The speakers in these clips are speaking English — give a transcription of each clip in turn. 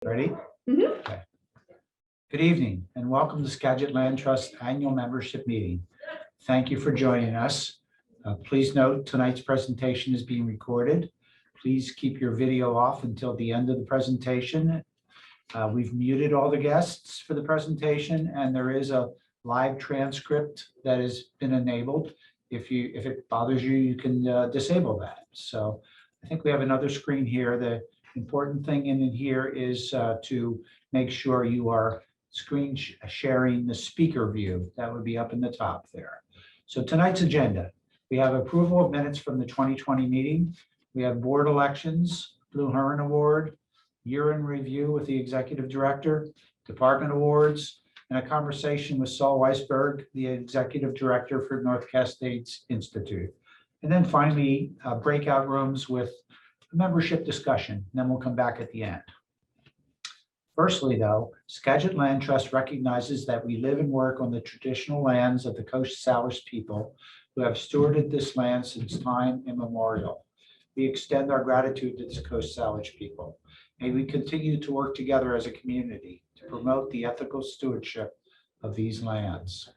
Ready? Mhm. Okay. Good evening and welcome to Skagit Land Trust Annual Membership Meeting. Thank you for joining us. Please note tonight's presentation is being recorded. Please keep your video off until the end of the presentation. We've muted all the guests for the presentation, and there is a live transcript that has been enabled. If it bothers you, you can disable that. So I think we have another screen here. The important thing in here is to make sure you are screen sharing the speaker view. That would be up in the top there. So tonight's agenda, we have approval of minutes from the 2020 meeting. We have board elections, Blue Heron Award, year in review with the executive director, department awards, and a conversation with Saul Weisberg, the executive director for North Cascade Institute. And then finally, breakout rooms with membership discussion. And then we'll come back at the end. Firstly, though, Skagit Land Trust recognizes that we live and work on the traditional lands of the Coast Salish people who have stewarded this land since time immemorial. We extend our gratitude to the Coast Salish people. May we continue to work together as a community to promote the ethical stewardship of these lands.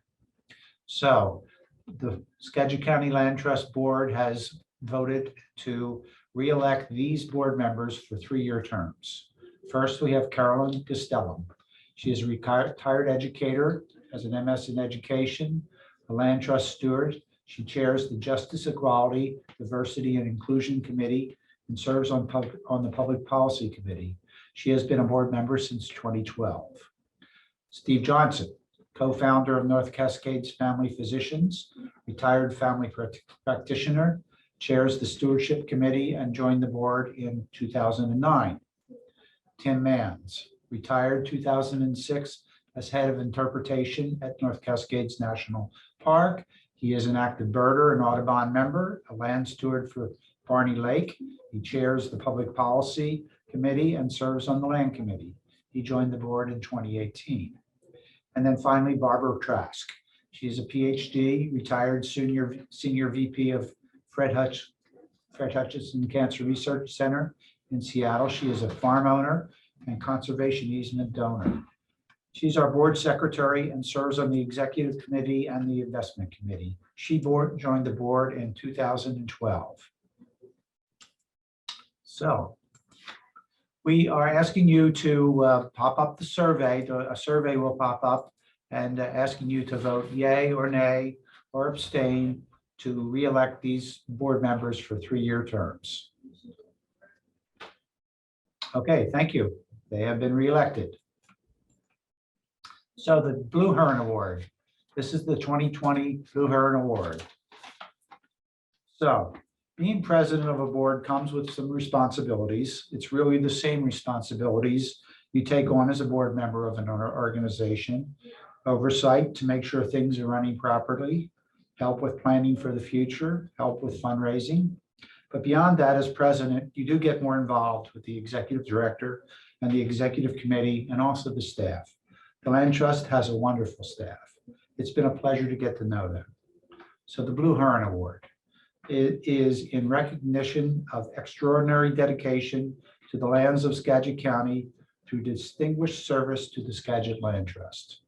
So the Skagit County Land Trust Board has voted to re-elect these board members for 3-year terms. First, we have Carolyn Castellum. She is a retired educator, has an MS in education, a land trust steward. She chairs the Justice, Equality, Diversity, and Inclusion Committee and serves on the Public Policy Committee. She has been a board member since 2012. Steve Johnson, co-founder of North Cascades Family Physicians, retired family practitioner, chairs the Stewardship Committee and joined the board in 2009. Tim Manns, retired 2006 as head of interpretation at North Cascades National Park. He is an active birder and Audubon member, a land steward for Barney Lake. He chairs the Public Policy Committee and serves on the Land Committee. He joined the board in 2018. And then finally, Barbara Trask. She is a PhD, retired senior VP of Fred Hutchinson Cancer Research Center in Seattle. She is a farm owner and conservation easement donor. She's our board secretary and serves on the executive committee and the investment committee. She joined the board in 2012. So we are asking you to pop up the survey. A survey will pop up and asking you to vote yay or nay or abstain to re-elect these board members for 3-year terms. Okay, thank you. They have been re-elected. So the Blue Heron Award. This is the 2020 Blue Heron Award. So being president of a board comes with some responsibilities. It's really the same responsibilities you take on as a board member of an organization. Oversight to make sure things are running properly, help with planning for the future, help with fundraising. But beyond that, as president, you do get more involved with the executive director and the executive committee and also the staff. The Land Trust has a wonderful staff. It's been a pleasure to get to know them. So the Blue Heron Award. It is in recognition of extraordinary dedication to the lands of Skagit County through distinguished service to the Skagit Land Trust.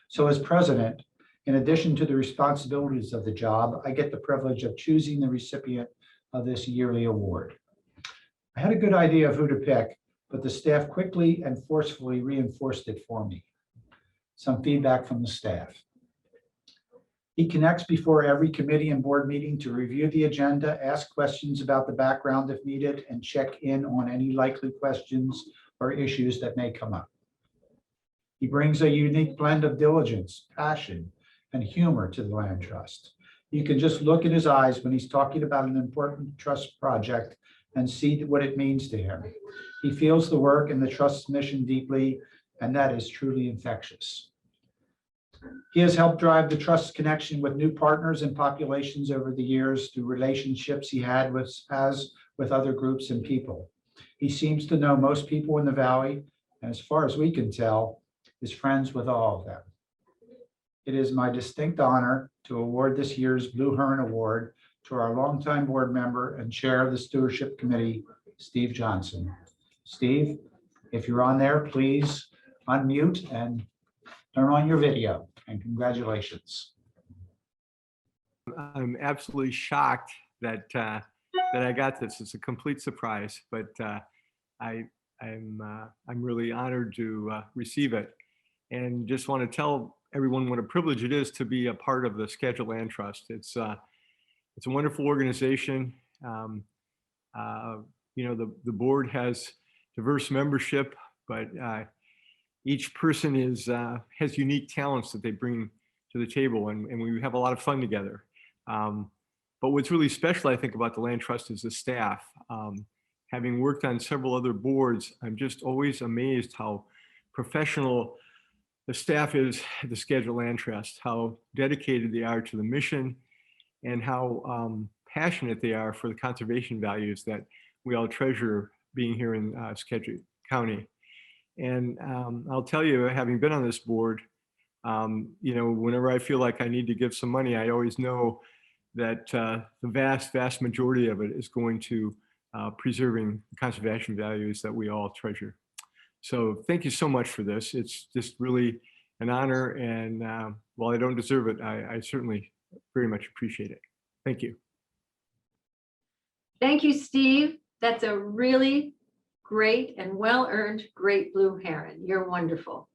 So as president, in addition to the responsibilities of the job, I get the privilege of choosing the recipient of this yearly award. I had a good idea of who to pick, but the staff quickly and forcefully reinforced it for me. Some feedback from the staff. He connects before every committee and board meeting to review the agenda, ask questions about the background if needed, and check in on any likely questions or issues that may come up. He brings a unique blend of diligence, passion, and humor to the Land Trust. You can just look at his eyes when he's talking about an important trust project and see what it means to him. He feels the work and the trust's mission deeply, and that is truly infectious. He has helped drive the trust's connection with new partners and populations over the years through relationships he has with other groups and people. He seems to know most people in the Valley, and as far as we can tell, is friends with all of them. It is my distinct honor to award this year's Blue Heron Award to our longtime board member and chair of the Stewardship Committee, Steve Johnson. Steve, If you're on there, please unmute and turn on your video, and congratulations. I'm absolutely shocked that I got this. It's a complete surprise, but I'm really honored to receive it, and just want to tell everyone what a privilege it is to be a part of the Skagit Land Trust. It's a wonderful organization. You know, the board has diverse membership, but each person has unique talents that they bring to the table, and we have a lot of fun together. But what's really special, I think, about the Land Trust is the staff. Having worked on several other boards, I'm just always amazed how professional the staff is at the Skagit Land Trust, how dedicated they are to the mission, and how passionate they are for the conservation values that we all treasure being here in Skagit County. And I'll tell you, having been on this board, you know, whenever I feel like I need to give some money, I always know that the vast majority of it is going to preserving the conservation values that we all treasure. So thank you so much for this. It's just really an honor, and while I don't deserve it, I certainly very much appreciate it. Thank you. Thank you, Steve. That's a really great and well-earned great blue heron. You're wonderful.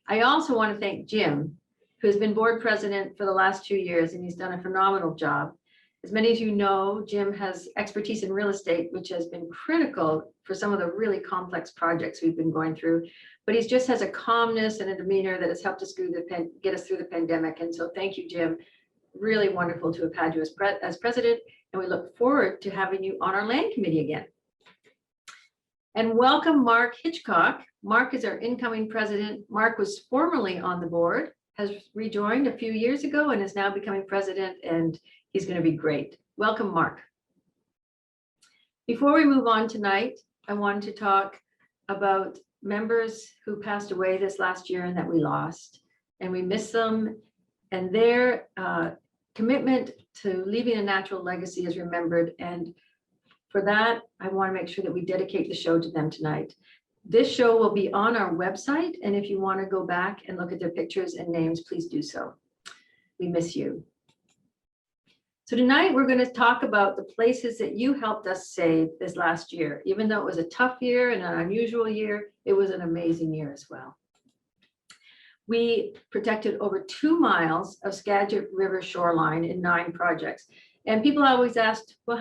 I also want to thank Jim, who's been board president for the last 2 years, and he's done a phenomenal job. As many of you know, Jim has expertise in real estate, which has been critical for some of the really complex projects we've been going through. But he just has a calmness and a demeanor that has helped us get us through the pandemic. And so thank you, Jim. Really wonderful to have had you as president, and we look forward to having you on our land committee again. And welcome Mark Hitchcock. Mark is our incoming president. Mark was formerly on the board, has rejoined a few years ago, and is now becoming president, and he's going to be great. Welcome, Mark. Before we move on tonight, I wanted to talk about members who passed away this last year and that we lost, and we miss them, and their commitment to leaving a natural legacy is remembered. And for that, I want to make sure that we dedicate the show to them tonight. This show will be on our website, and if you want to go back and look at their pictures and names, please do so. We miss you. So tonight we're going to talk about the places that you helped us save this last year. Even though it was a tough year and an unusual year, it was an amazing year as well. We protected over 2 miles of Skagit River shoreline in 9 projects. And people always asked, well,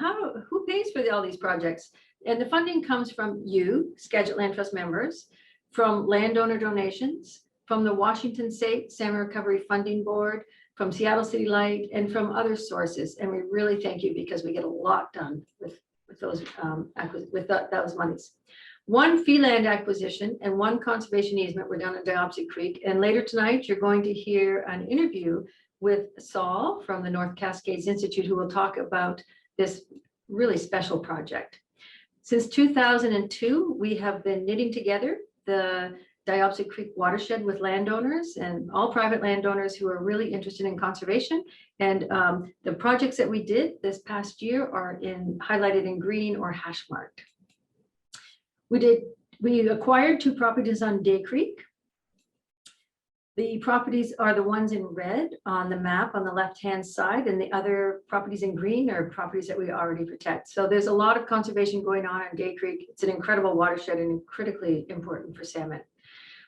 who pays for all these projects? And the funding comes from you, Skagit Land Trust members, from landowner donations, from the Washington State Salmon Recovery Funding Board, from Seattle City Light, and from other sources. And we really thank you, because we get a lot done with those monies. 1 fee land acquisition and 1 conservation easement were done at Diopsy Creek. And later tonight, you're going to hear an interview with Saul from the North Cascades Institute, who will talk about this really special project. Since 2002, we have been knitting together the Diopsy Creek watershed with landowners and all private landowners who are really interested in conservation. And the projects that we did this past year are highlighted in green or hash marked. We acquired 2 properties on Day Creek. The properties are the ones in red on the map on the left-hand side, and the other properties in green are properties that we already protect. So there's a lot of conservation going on Day Creek. It's an incredible watershed and critically important for salmon.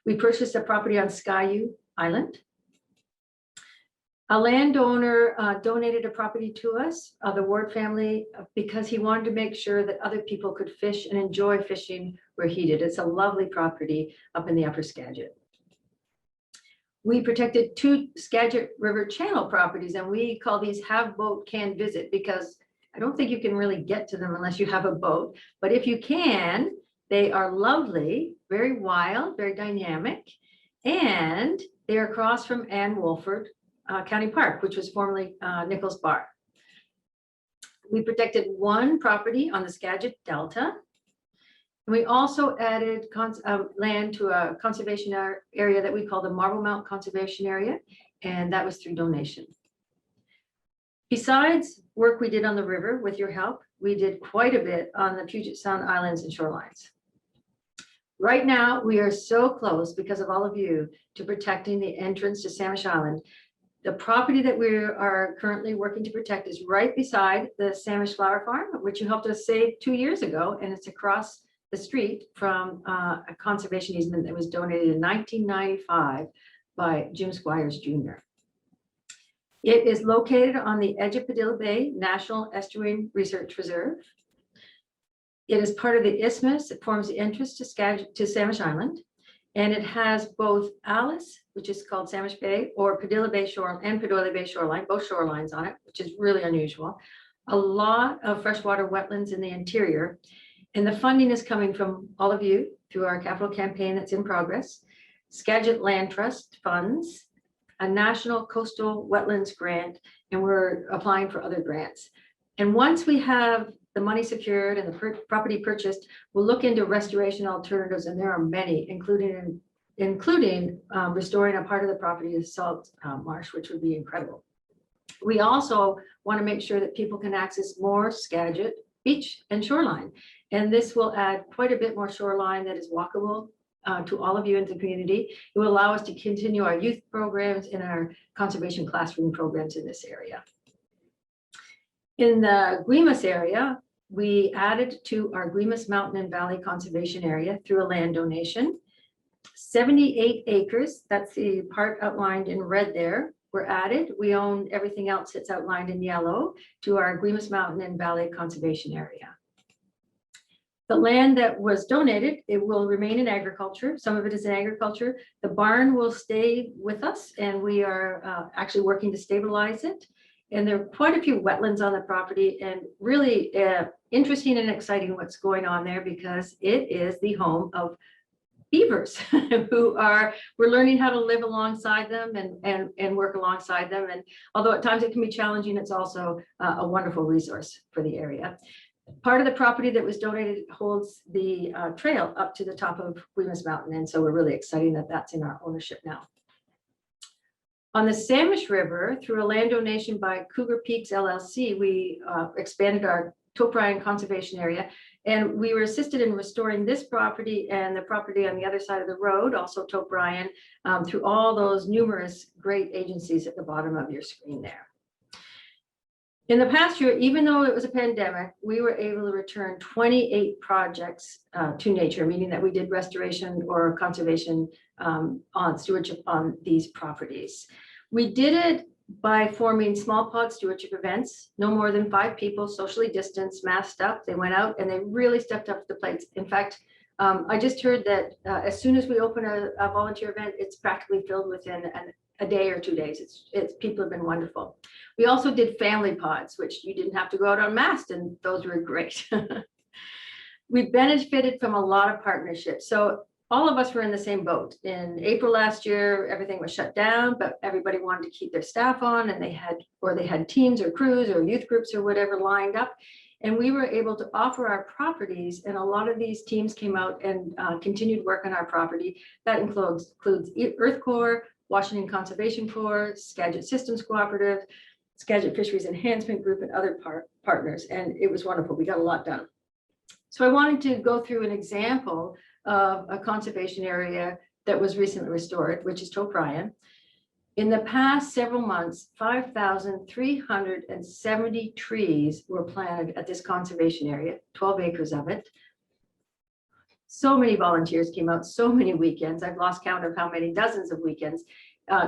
We purchased a property on Skyu Island. A landowner donated a property to us, the Ward family, because he wanted to make sure that other people could fish and enjoy fishing where he did. It's a lovely property up in the Upper Skagit. We protected 2 Skagit River Channel properties, and we call these have boat, can visit, because I don't think you can really get to them unless you have a boat. But if you can, they are lovely, very wild, very dynamic, and they are across from Ann Wolford County Park, which was formerly Nichols Bar. We protected 1 property on the Skagit Delta. And we also added land to a conservation area that we call the Marble Mount Conservation Area, and that was through donation. Besides work we did on the river with your help, we did quite a bit on the Puget Sound Islands and shorelines. Right now, we are so close because of all of you to protecting the entrance to Samish Island. The property that we are currently working to protect is right beside the Samish Flower Farm, which you helped us save 2 years ago, and it's across the street from a conservation easement that was donated in 1995 by Jim Squires Jr. It is located on the edge of Padilla Bay National Estuarine Research Reserve. It is part of the isthmus that forms the entrance to Samish Island. And it has both Alice, which is called Samish Bay, or Padilla Bay Shore and Padilla Bay Shoreline, both shorelines on it, which is really unusual. A lot of freshwater wetlands in the interior. And the funding is coming from all of you through our capital campaign that's in progress, Skagit Land Trust funds, a national coastal wetlands grant, and we're applying for other grants. And once we have the money secured and the property purchased, we'll look into restoration alternatives, and there are many, including restoring a part of the property to salt marsh, which would be incredible. We also want to make sure that people can access more Skagit beach and shoreline, and this will add quite a bit more shoreline that is walkable to all of you in the community. It will allow us to continue our youth programs and our conservation classroom programs in this area. In the Guemes area, we added to our Guemes Mountain and Valley Conservation Area through a land donation. 78 acres, that's the part outlined in red there, were added. We own everything else that's outlined in yellow to our Guemes Mountain and Valley Conservation Area. The land that was donated, it will remain in agriculture. Some of it is in agriculture. The barn will stay with us, and we are actually working to stabilize it. And there are quite a few wetlands on the property, and really interesting and exciting what's going on there, because it is the home of beavers we're learning how to live alongside them and work alongside them. And although at times it can be challenging, it's also a wonderful resource for the area. Part of the property that was donated holds the trail up to the top of Guemes Mountain. And so we're really excited that that's in our ownership now. On the Samish River, through a land donation by Cougar Peaks LLC, we expanded our Toprine conservation area, and we were assisted in restoring this property and the property on the other side of the road, also Toprine, through all those numerous great agencies at the bottom of your screen there. In the past year, even though it was a pandemic, we were able to return 28 projects to nature, meaning that we did restoration or conservation on stewardship on these properties. We did it by forming small pod stewardship events, no more than 5 people, socially distanced, masked up. They went out and they really stepped up to the plates. In fact, I just heard that as soon as we open a volunteer event, it's practically filled within a day or 2 days. It's people have been wonderful. We also did family pods, which you didn't have to go out unmasked, and those were great. We benefited from a lot of partnerships. So all of us were in the same boat. In April last year, everything was shut down, but everybody wanted to keep their staff on, and they had teams or crews or youth groups or whatever lined up. And we were able to offer our properties, and a lot of these teams came out and continued work on our property. That includes Earth Corps, Washington Conservation Corps, Skagit Systems Cooperative, Skagit Fisheries Enhancement Group, and other partners. And it was wonderful. We got a lot done. So I wanted to go through an example of a conservation area that was recently restored, which is Toprine. In the past several months, 5,370 trees were planted at this conservation area, 12 acres of it. So many volunteers came out, so many weekends. I've lost count of how many dozens of weekends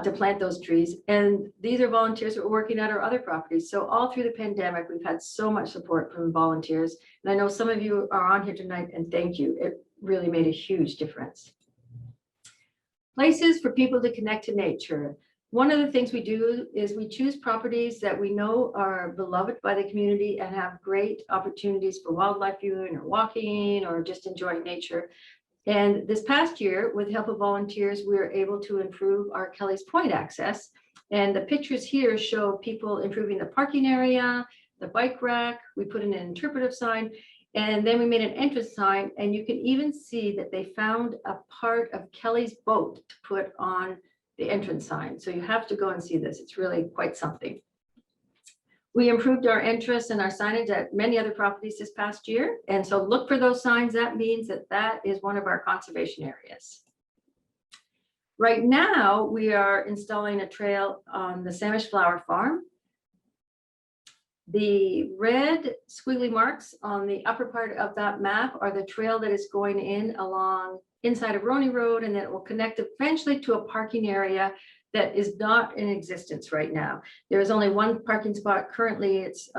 to plant those trees. And these are volunteers who are working at our other properties. So all through the pandemic, we've had so much support from volunteers. And I know some of you are on here tonight, and thank you. It really made a huge difference. Places for people to connect to nature. One of the things we do is we choose properties that we know are beloved by the community and have great opportunities for wildlife viewing or walking or just enjoying nature. And this past year, with the help of volunteers, we were able to improve our Kelly's Point access. And the pictures here show people improving the parking area, the bike rack. We put in an interpretive sign, and then we made an entrance sign. And you can even see that they found a part of Kelly's boat to put on the entrance sign. So you have to go and see this. It's really quite something. We improved our entrance and our signage at many other properties this past year. And so look for those signs. That means that that is one of our conservation areas. Right now, we are installing a trail on the Samish flower farm. The red squiggly marks on the upper part of that map are the trail that is going in along inside of Roney Road, and then it will connect eventually to a parking area that is not in existence right now. There is only one parking spot currently. It's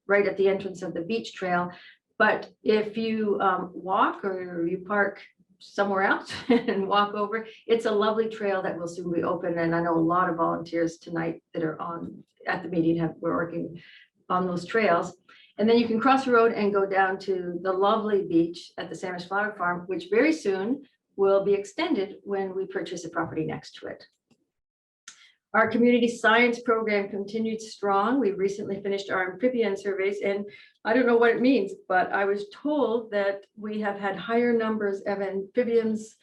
right at the entrance of the beach trail. But if you walk or you park somewhere else and walk over, it's a lovely trail that will soon be open. And I know a lot of volunteers tonight that are on at the meeting we're working on those trails. And then you can cross the road and go down to the lovely beach at the Samish Flower Farm, which very soon will be extended when we purchase a property next to it. Our community science program continued strong. We recently finished our amphibian surveys, and I don't know what it means, but I was told that we have had higher numbers of amphibians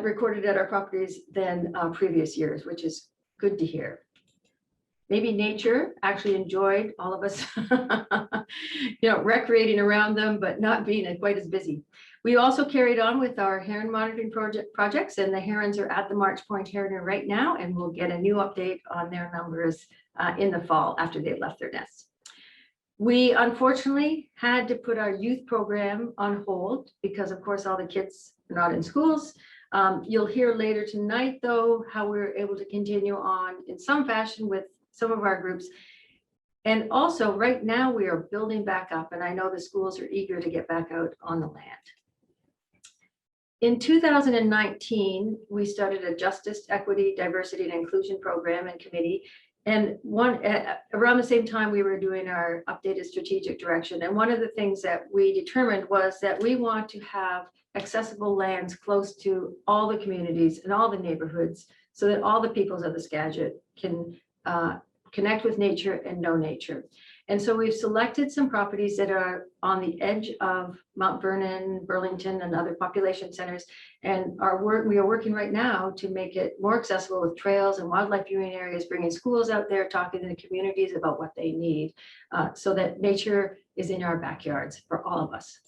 recorded at our properties than previous years, which is good to hear. Maybe nature actually enjoyed all of us, recreating around them, but not being quite as busy. We also carried on with our heron monitoring projects, and the herons are at the March Point Heroner right now, and we'll get a new update on their numbers in the fall after they've left their nests. We unfortunately had to put our youth program on hold because, of course, all the kids are not in schools. You'll hear later tonight, though, how we were able to continue on in some fashion with some of our groups. And also right now we are building back up, and I know the schools are eager to get back out on the land. In 2019, we started a Justice, Equity, Diversity, and Inclusion program and committee. And around the same time, we were doing our updated strategic direction. And one of the things that we determined was that we want to have accessible lands close to all the communities and all the neighborhoods so that all the peoples of the Skagit can connect with nature and know nature. And so we've selected some properties that are on the edge of Mount Vernon, Burlington, and other population centers. And we are working right now to make it more accessible with trails and wildlife viewing areas, bringing schools out there, talking to the communities about what they need, so that nature is in our backyards for all of us.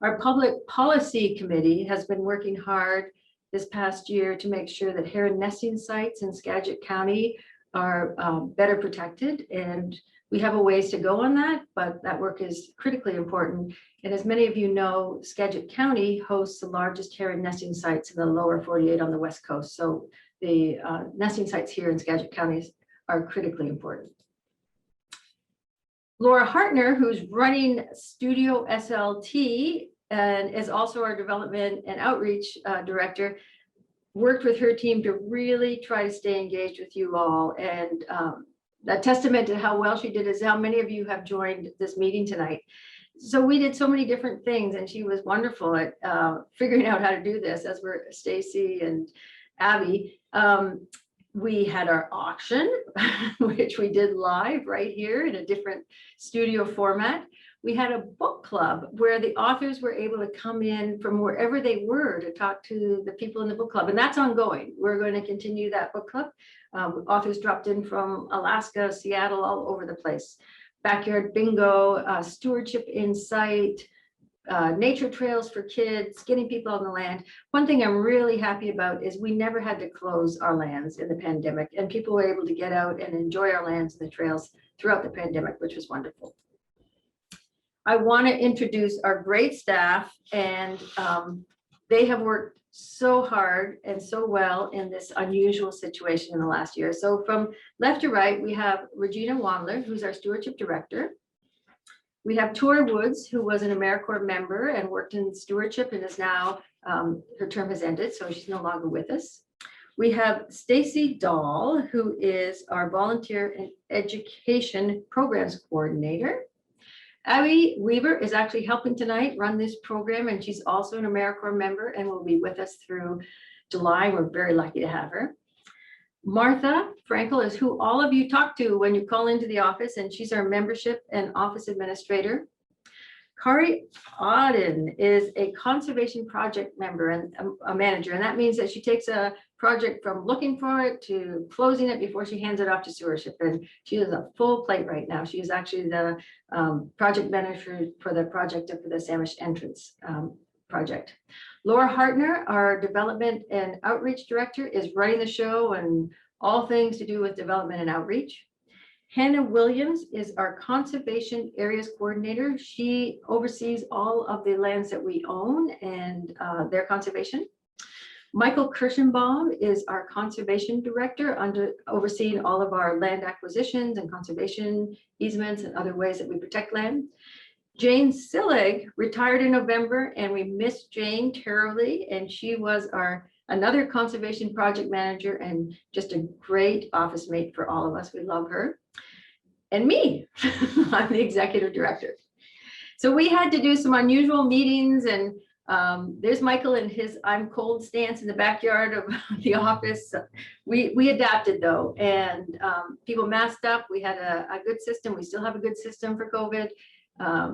Our public policy committee has been working hard this past year to make sure that heron nesting sites in Skagit County are better protected, and we have a ways to go on that, but that work is critically important. And as many of you know, Skagit County hosts the largest heron nesting sites in the lower 48 on the West Coast. So the nesting sites here in Skagit County are critically important. Laura Hartner, who's running Studio SLT and is also our development and outreach director, worked with her team to really try to stay engaged with you all. And a testament to how well she did is how many of you have joined this meeting tonight. So we did so many different things, and she was wonderful at figuring out how to do this, as were Stacy and Abby. We had our auction, which we did live right here in a different studio format. We had a book club where the authors were able to come in from wherever they were to talk to the people in the book club. And that's ongoing. We're going to continue that book club. Authors dropped in from Alaska, Seattle, all over the place. Backyard bingo, stewardship insight, nature trails for kids, getting people on the land. One thing I'm really happy about is we never had to close our lands in the pandemic, and people were able to get out and enjoy our lands and the trails throughout the pandemic, which was wonderful. I want to introduce our great staff, and they have worked so hard and so well in this unusual situation in the last year. So from left to right, we have Regina Wandler, who's our stewardship director. We have Tori Woods, who was an AmeriCorps member and worked in stewardship and is now, her term has ended, so she's no longer with us. We have Stacy Dahl, who is our volunteer and education programs coordinator. Abby Weaver is actually helping tonight run this program, and she's also an AmeriCorps member and will be with us through July. We're very lucky to have her. Martha Frankel is who all of you talk to when you call into the office, and she's our membership and office administrator. Kari Auden is a conservation project member and a manager, and that means that she takes a project from looking for it to closing it before she hands it off to stewardship. And she has a full plate right now. She is actually the project manager for the project for the Samish entrance project. Laura Hartner, our development and outreach director, is running the show and all things to do with development and outreach. Hannah Williams is our conservation areas coordinator. She oversees all of the lands that we own and their conservation. Michael Kirschenbaum is our conservation director, overseeing all of our land acquisitions and conservation easements and other ways that we protect land. Jane Sillig retired in November, and we missed Jane terribly, and she was another conservation project manager and just a great office mate for all of us. We love her. And me, I'm the executive director. So we had to do some unusual meetings, and there's Michael in his I'm cold stance in the backyard of the office. We adapted though, and people masked up. We had a good system. We still have a good system for COVID.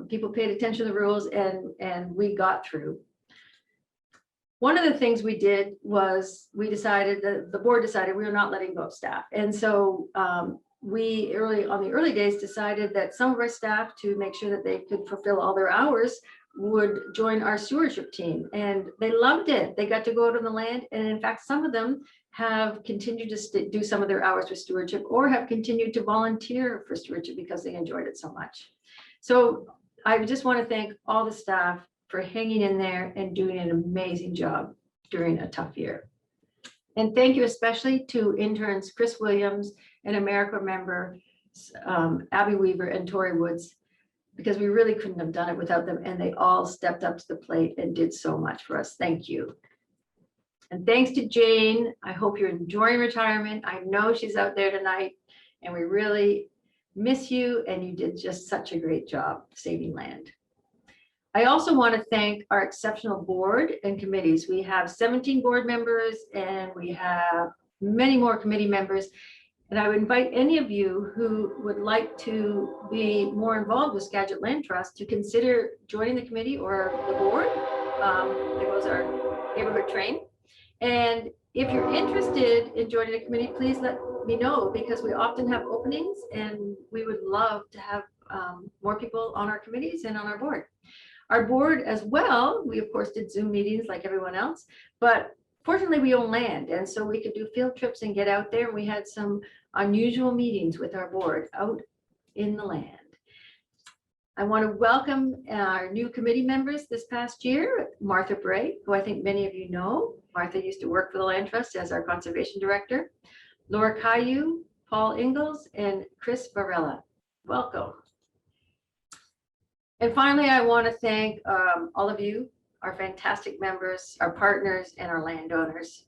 People paid attention to the rules, and we got through. One of the things we did was we decided that the board decided we were not letting go of staff. And so we on the early days decided that some of our staff, to make sure that they could fulfill all their hours, would join our stewardship team, and they loved it. They got to go out on the land, and in fact, some of them have continued to do some of their hours with stewardship, or have continued to volunteer for stewardship because they enjoyed it so much. So I just want to thank all the staff for hanging in there and doing an amazing job during a tough year. And thank you especially to interns Chris Williams and AmeriCorps member Abby Weaver and Tori Woods, because we really couldn't have done it without them, and they all stepped up to the plate and did so much for us. Thank you. And thanks to Jane. I hope you're enjoying retirement. I know she's out there tonight, and we really miss you, and you did just such a great job saving land. I also want to thank our exceptional board and committees. We have 17 board members, and we have many more committee members. And I would invite any of you who would like to be more involved with Skagit Land Trust to consider joining the committee or the board. There goes our neighborhood train. And if you're interested in joining a committee, please let me know, because we often have openings, and we would love to have more people on our committees and on our board. Our board as well, we of course did Zoom meetings like everyone else, but fortunately we own land, and so we could do field trips and get out there. We had some unusual meetings with our board out in the land. I want to welcome our new committee members this past year, Martha Bray, who I think many of you know. Martha used to work for the Land Trust as our conservation director. Laura Caillou, Paul Ingalls, and Chris Varela. Welcome. And finally, I want to thank all of you, our fantastic members, our partners, and our landowners,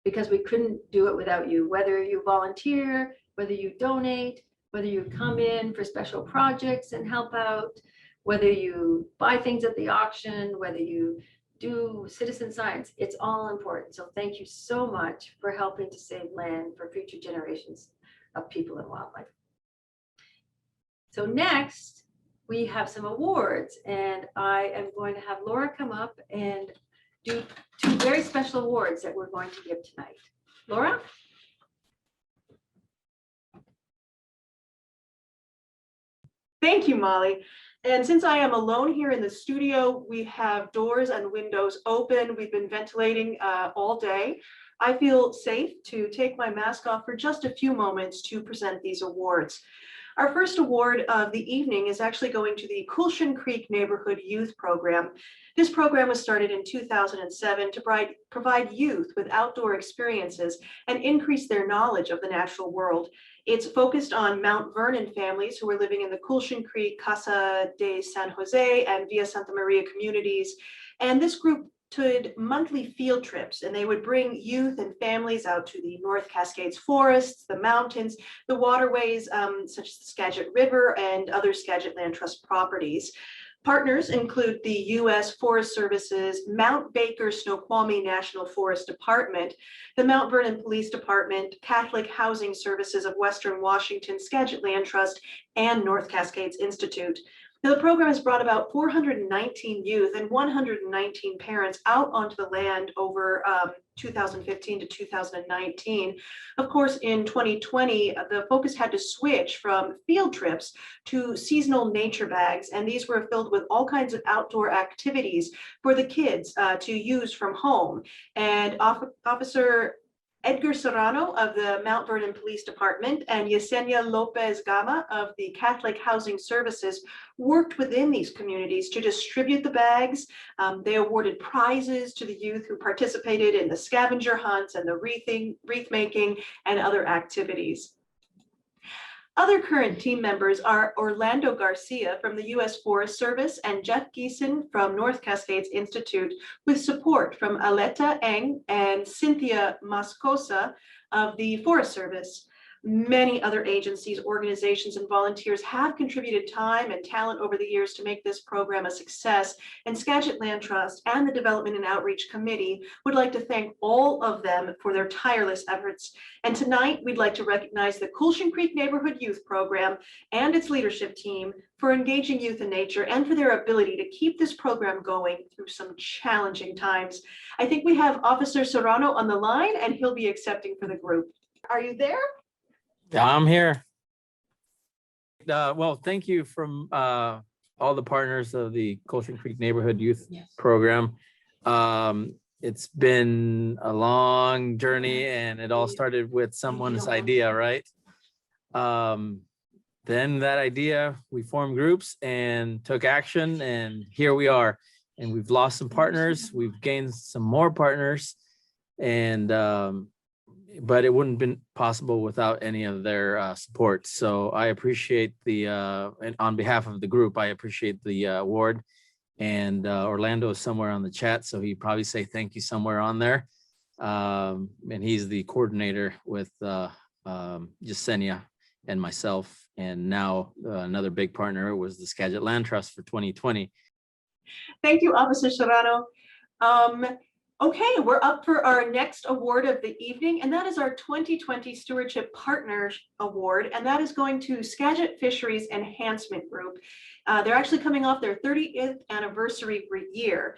because we couldn't do it without you. Whether you volunteer, whether you donate, whether you come in for special projects and help out, whether you buy things at the auction, whether you do citizen science, it's all important. So thank you so much for helping to save land for future generations of people and wildlife. So next, we have some awards, and I am going to have Laura come up and do two very special awards that we're going to give tonight. Laura? Thank you, Molly. And since I am alone here in the studio, we have doors and windows open. We've been ventilating all day. I feel safe to take my mask off for just a few moments to present these awards. Our first award of the evening is actually going to the Coulson Creek Neighborhood Youth Program. This program was started in 2007 to provide youth with outdoor experiences and increase their knowledge of the natural world. It's focused on Mount Vernon families who are living in the Coulson Creek, Casa de San Jose, and Villa Santa Maria communities. And this group did monthly field trips, and they would bring youth and families out to the North Cascades forests, the mountains, the waterways, such as the Skagit River and other Skagit Land Trust properties. Partners include the U.S. Forest Service's Mount Baker Snoqualmie National Forest Department, the Mount Vernon Police Department, Catholic Housing Services of Western Washington, Skagit Land Trust, and North Cascades Institute. Now, the program has brought about 419 youth and 119 parents out onto the land over 2015 to 2019. Of course, in 2020, the focus had to switch from field trips to seasonal nature bags, and these were filled with all kinds of outdoor activities for the kids to use from home. And Officer Edgar Serrano of the Mount Vernon Police Department and Yesenia Lopez Gama of the Catholic Housing Services worked within these communities to distribute the bags. They awarded prizes to the youth who participated in the scavenger hunts and the wreath making and other activities. Other current team members are Orlando Garcia from the U.S. Forest Service and Jeff Geeson from North Cascades Institute, with support from Aleta Eng and Cynthia Mascosa of the Forest Service. Many other agencies, organizations, and volunteers have contributed time and talent over the years to make this program a success, and Skagit Land Trust and the Development and Outreach Committee would like to thank all of them for their tireless efforts. And tonight, we'd like to recognize the Coulson Creek Neighborhood Youth Program and its leadership team for engaging youth in nature and for their ability to keep this program going through some challenging times. I think we have Officer Serrano on the line, and he'll be accepting for the group. Are you there? Yeah, I'm here. Well, thank you from all the partners of the Coulson Creek Neighborhood Youth Program. It's been a long journey, and it all started with someone's idea, right? Then that idea, we formed groups and took action, and here we are. And we've lost some partners, we've gained some more partners, and but it wouldn't have been possible without any of their support. So I appreciate and on behalf of the group, I appreciate the award. And Orlando is somewhere on the chat, so he'd probably say thank you somewhere on there. And he's the coordinator with Yesenia and myself. And now another big partner was the Skagit Land Trust for 2020. Thank you, Officer Serrano. Okay, we're up for our next award of the evening, and that is our 2020 Stewardship Partner Award, and that is going to Skagit Fisheries Enhancement Group. They're actually coming off their 30th anniversary year.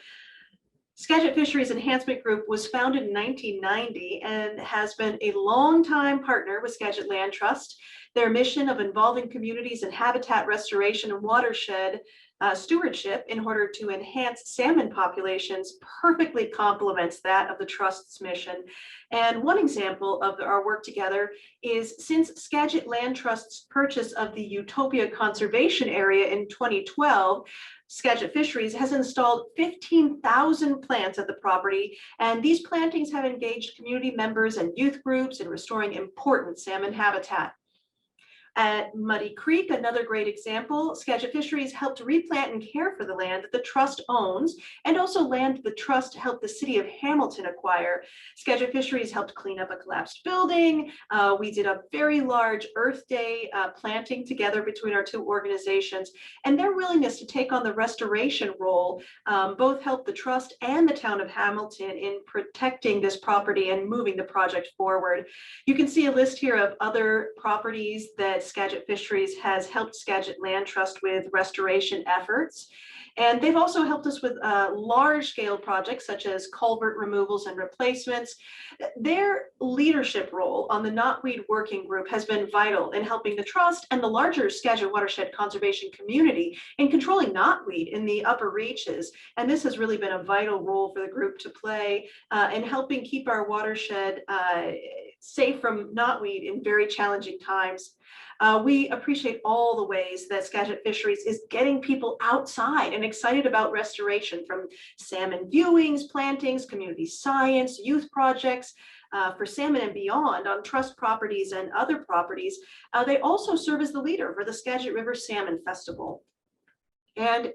Skagit Fisheries Enhancement Group was founded in 1990 and has been a longtime partner with Skagit Land Trust. Their mission of involving communities in habitat restoration and watershed stewardship in order to enhance salmon populations perfectly complements that of the Trust's mission. And one example of our work together is since Skagit Land Trust's purchase of the Utopia Conservation Area in 2012, Skagit Fisheries has installed 15,000 plants at the property, and these plantings have engaged community members and youth groups in restoring important salmon habitat. At Muddy Creek, another great example, Skagit Fisheries helped replant and care for the land that the Trust owns, and also land the Trust helped the city of Hamilton acquire. Skagit Fisheries helped clean up a collapsed building. We did a very large Earth Day planting together between our two organizations, and their willingness to take on the restoration role both helped the Trust and the town of Hamilton in protecting this property and moving the project forward. You can see a list here of other properties that Skagit Fisheries has helped Skagit Land Trust with restoration efforts. And they've also helped us with large-scale projects such as culvert removals and replacements. Their leadership role on the Knotweed Working Group has been vital in helping the Trust and the larger Skagit watershed conservation community in controlling knotweed in the upper reaches. And this has really been a vital role for the group to play in helping keep our watershed safe from knotweed in very challenging times. We appreciate all the ways that Skagit Fisheries is getting people outside and excited about restoration, from salmon viewings, plantings, community science, youth projects for salmon and beyond on Trust properties and other properties. They also serve as the leader for the Skagit River Salmon Festival. And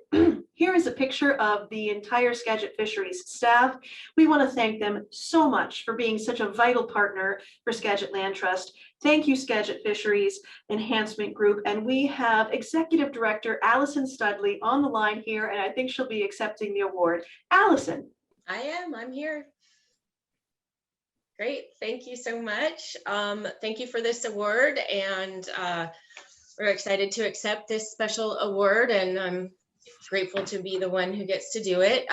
here is a picture of the entire Skagit Fisheries staff. We want to thank them so much for being such a vital partner for Skagit Land Trust. Thank you, Skagit Fisheries Enhancement Group. And we have Executive Director Allison Studley on the line here, and I think she'll be accepting the award. Allison. I'm here. Great, thank you so much. Thank you for this award, and We're excited to accept this special award, and I'm grateful to be the one who gets to do it.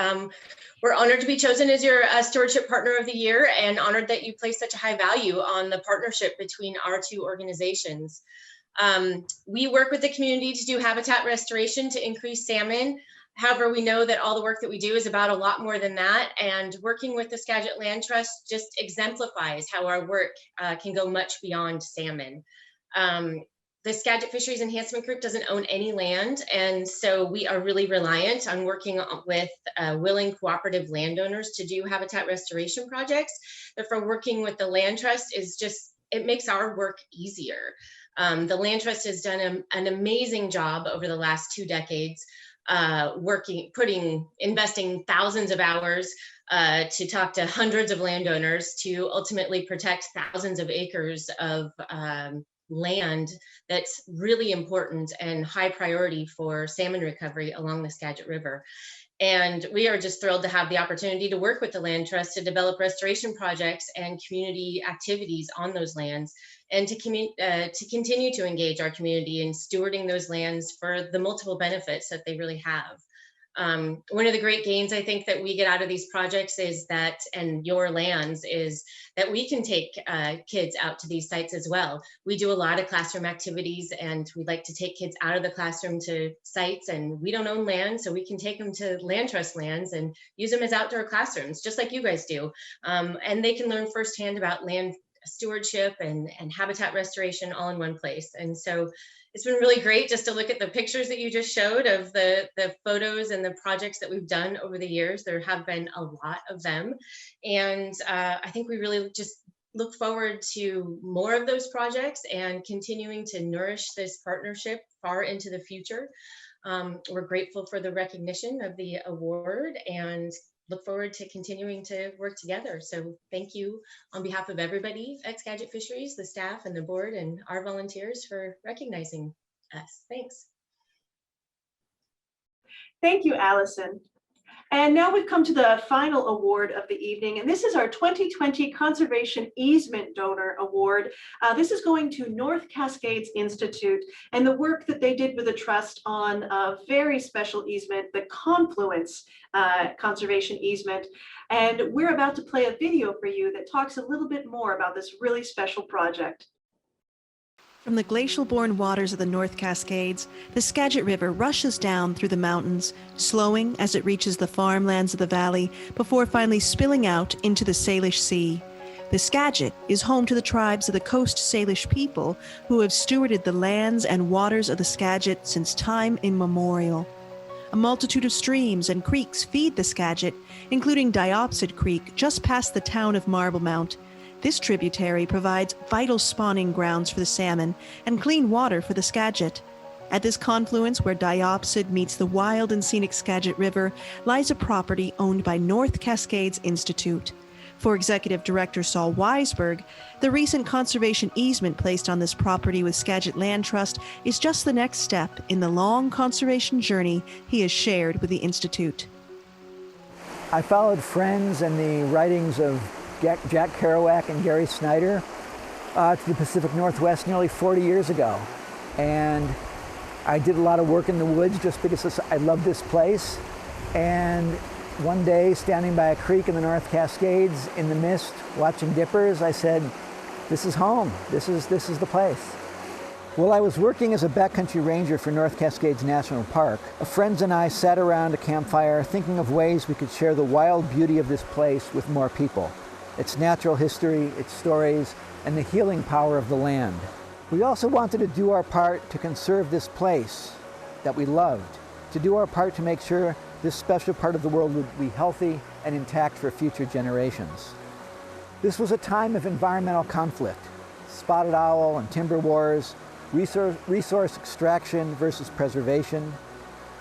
We're honored to be chosen as your Stewardship Partner of the Year, and honored that you place such a high value on the partnership between our two organizations. We work with the community to do habitat restoration to increase salmon. However, we know that all the work that we do is about a lot more than that, and working with the Skagit Land Trust just exemplifies how our work can go much beyond salmon. The Skagit Fisheries Enhancement Group doesn't own any land, and so we are really reliant on working with willing cooperative landowners to do habitat restoration projects. Therefore, working with the Land Trust is just, it makes our work easier. The Land Trust has done an amazing job over the last 2 decades, investing thousands of hours to talk to hundreds of landowners to ultimately protect thousands of acres of land that's really important and high priority for salmon recovery along the Skagit River. And we are just thrilled to have the opportunity to work with the Land Trust to develop restoration projects and community activities on those lands, and to continue to engage our community in stewarding those lands for the multiple benefits that they really have. One of the great gains I think that we get out of these projects is that, and your lands, is that we can take kids out to these sites as well. We do a lot of classroom activities, and we like to take kids out of the classroom to sites, and we don't own land, so we can take them to Land Trust lands and use them as outdoor classrooms, just like you guys do. And they can learn firsthand about land stewardship and habitat restoration all in one place. And so it's been really great just to look at the pictures that you just showed of the photos and the projects that we've done over the years. There have been a lot of them. And I think we really just look forward to more of those projects and continuing to nourish this partnership far into the future. We're grateful for the recognition of the award and look forward to continuing to work together. So thank you on behalf of everybody at Skagit Fisheries, the staff and the board and our volunteers for recognizing us. Thanks. Thank you, Allison. And now we've come to the final award of the evening, and this is our 2020 Conservation Easement Donor Award. This is going to North Cascades Institute and the work that they did with the trust on a very special easement, the Confluence Conservation Easement. And we're about to play a video for you that talks a little bit more about this really special project. From the glacial-born waters of the North Cascades, the Skagit River rushes down through the mountains, slowing as it reaches the farmlands of the valley before finally spilling out into the Salish Sea. The Skagit is home to the tribes of the Coast Salish people who have stewarded the lands and waters of the Skagit since time immemorial. A multitude of streams and creeks feed the Skagit, including Diopsid Creek just past the town of Marblemount. This tributary provides vital spawning grounds for the salmon and clean water for the Skagit. At this confluence where Diopsid meets the wild and scenic Skagit River lies a property owned by North Cascades Institute. For Executive Director Saul Weisberg, the recent conservation easement placed on this property with Skagit Land Trust is just the next step in the long conservation journey he has shared with the Institute. I followed friends and the writings of Jack Kerouac and Gary Snyder to the Pacific Northwest nearly 40 years ago. And I did a lot of work in the woods just because I love this place. And one day, standing by a creek in the North Cascades in the mist, watching dippers, I said, this is home. This is the place. While I was working as a backcountry ranger for North Cascades National Park, friends and I sat around a campfire thinking of ways we could share the wild beauty of this place with more people. Its natural history, its stories, and the healing power of the land. We also wanted to do our part to conserve this place that we loved, to do our part to make sure this special part of the world would be healthy and intact for future generations. This was a time of environmental conflict, spotted owl and timber wars, resource extraction versus preservation.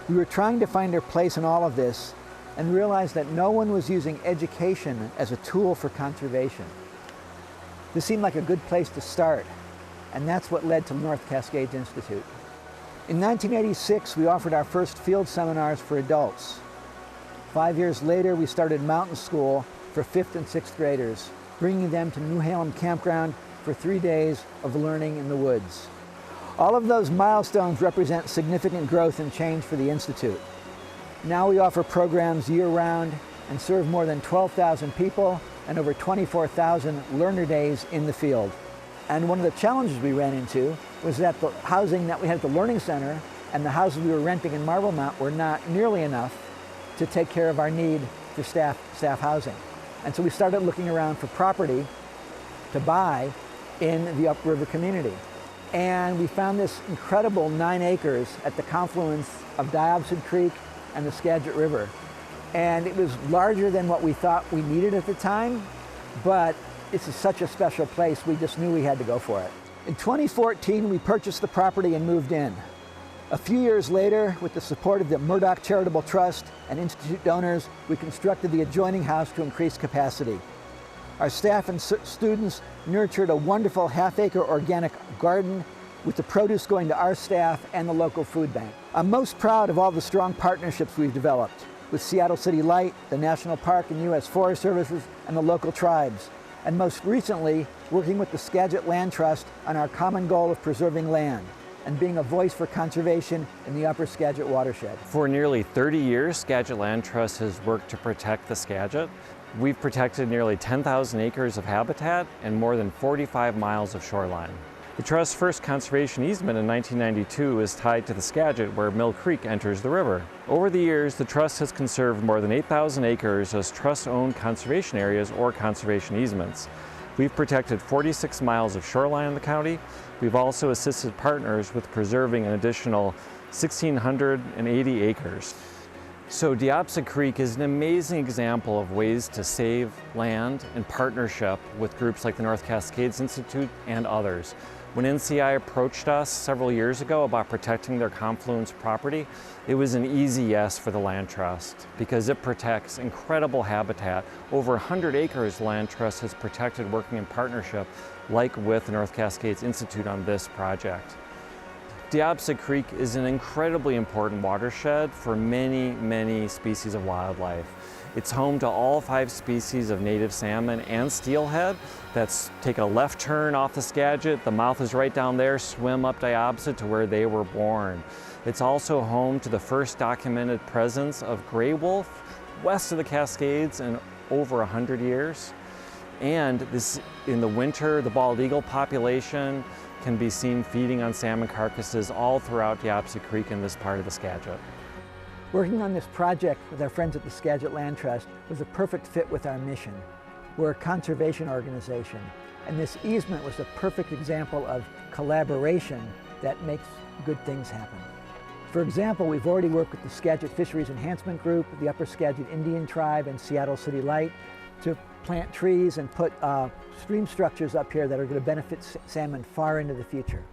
We were trying to find our place in all of this and realized that no one was using education as a tool for conservation. This seemed like a good place to start, and that's what led to North Cascades Institute. In 1986, we offered our first field seminars for adults. 5 years later, we started mountain school for 5th and 6th graders, bringing them to New Halem Campground for 3 days of learning in the woods. All of those milestones represent significant growth and change for the Institute. Now we offer programs year-round and serve more than 12,000 people and over 24,000 learner days in the field. And one of the challenges we ran into was that the housing that we had at the Learning Center and the houses we were renting in Marblemount were not nearly enough to take care of our need for staff housing. And so we started looking around for property to buy in the upriver community. And we found this incredible 9 acres at the confluence of Diobsud Creek and the Skagit River. And it was larger than what we thought we needed at the time, but this is such a special place, we just knew we had to go for it. In 2014, we purchased the property and moved in. A few years later, with the support of the Murdoch Charitable Trust and Institute donors, we constructed the adjoining house to increase capacity. Our staff and students nurtured a wonderful half-acre organic garden with the produce going to our staff and the local food bank. I'm most proud of all the strong partnerships we've developed with Seattle City Light, the National Park and U.S. Forest Services, and the local tribes. And most recently, working with the Skagit Land Trust on our common goal of preserving land and being a voice for conservation in the upper Skagit watershed. For nearly 30 years, Skagit Land Trust has worked to protect the Skagit. We've protected nearly 10,000 acres of habitat and more than 45 miles of shoreline. The Trust's first conservation easement in 1992 is tied to the Skagit, where Mill Creek enters the river. Over the years, the Trust has conserved more than 8,000 acres as Trust-owned conservation areas or conservation easements. We've protected 46 miles of shoreline in the county. We've also assisted partners with preserving an additional 1,680 acres. So Diobsud Creek is an amazing example of ways to save land in partnership with groups like the North Cascades Institute and others. When NCI approached us several years ago about protecting their Confluence property, it was an easy yes for the Land Trust because it protects incredible habitat. Over 100 acres Land Trust has protected working in partnership, like with the North Cascades Institute on this project. Diobsud Creek is an incredibly important watershed for many, many species of wildlife. It's home to all 5 species of native salmon and steelhead that take a left turn off the Skagit, the mouth is right down there, swim up Diobsud to where they were born. It's also home to the first documented presence of gray wolf west of the Cascades in over 100 years. And this, in the winter, the bald eagle population can be seen feeding on salmon carcasses all throughout Diobsud Creek in this part of the Skagit. Working on this project with our friends at the Skagit Land Trust was a perfect fit with our mission. We're a conservation organization, and this easement was a perfect example of collaboration that makes good things happen. For example, we've already worked with the Skagit Fisheries Enhancement Group, the Upper Skagit Indian Tribe, and Seattle City Light to plant trees and put stream structures up here that are going to benefit salmon far into the future.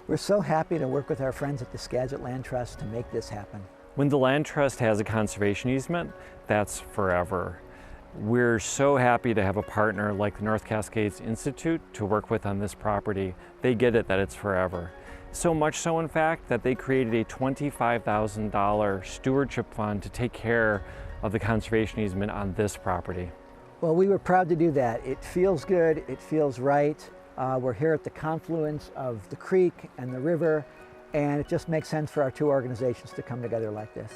We're so happy to work with our friends at the Skagit Land Trust to make this happen. When the Land Trust has a conservation easement, that's forever. We're so happy to have a partner like the North Cascades Institute to work with on this property. They get it that it's forever. So much so, in fact, that they created a $25,000 stewardship fund to take care of the conservation easement on this property. Well, we were proud to do that. It feels good, it feels right. We're here at the confluence of the creek and the river, and it just makes sense for our 2 organizations to come together like this.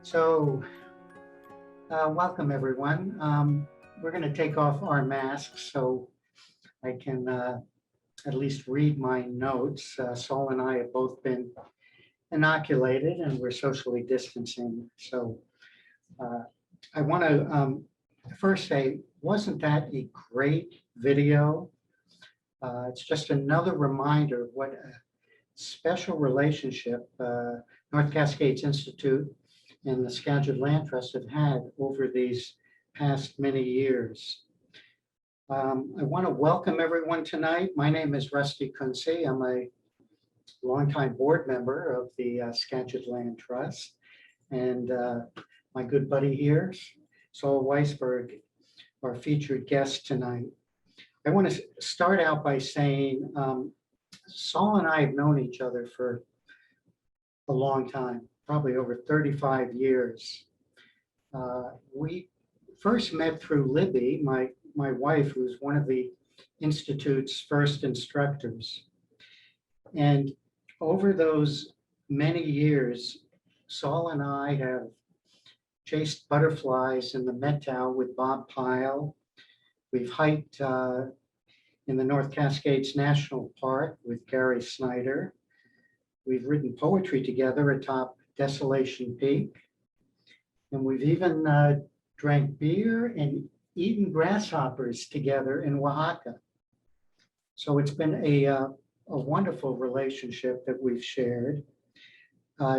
So, welcome everyone. We're going to take off our masks so I can at least read my notes. Saul and I have both been inoculated and we're socially distancing. So I want to first say, wasn't that a great video? It's just another reminder of what a special relationship North Cascades Institute and the Skagit Land Trust have had over these past many years. I want to welcome everyone tonight. My name is Rusty Kunze. I'm a longtime board member of the Skagit Land Trust. And my good buddy here, Saul Weisberg, our featured guest tonight. I want to start out by saying Saul and I have known each other for a long time, probably over 35 years. We first met through Libby, my wife, who's one of the Institute's first instructors. And over those many years, Saul and I have chased butterflies in the Methow with Bob Pyle. We've hiked in the North Cascades National Park with Gary Snyder. We've written poetry together atop Desolation Peak. And we've even drank beer and eaten grasshoppers together in Oaxaca. So it's been a wonderful relationship that we've shared.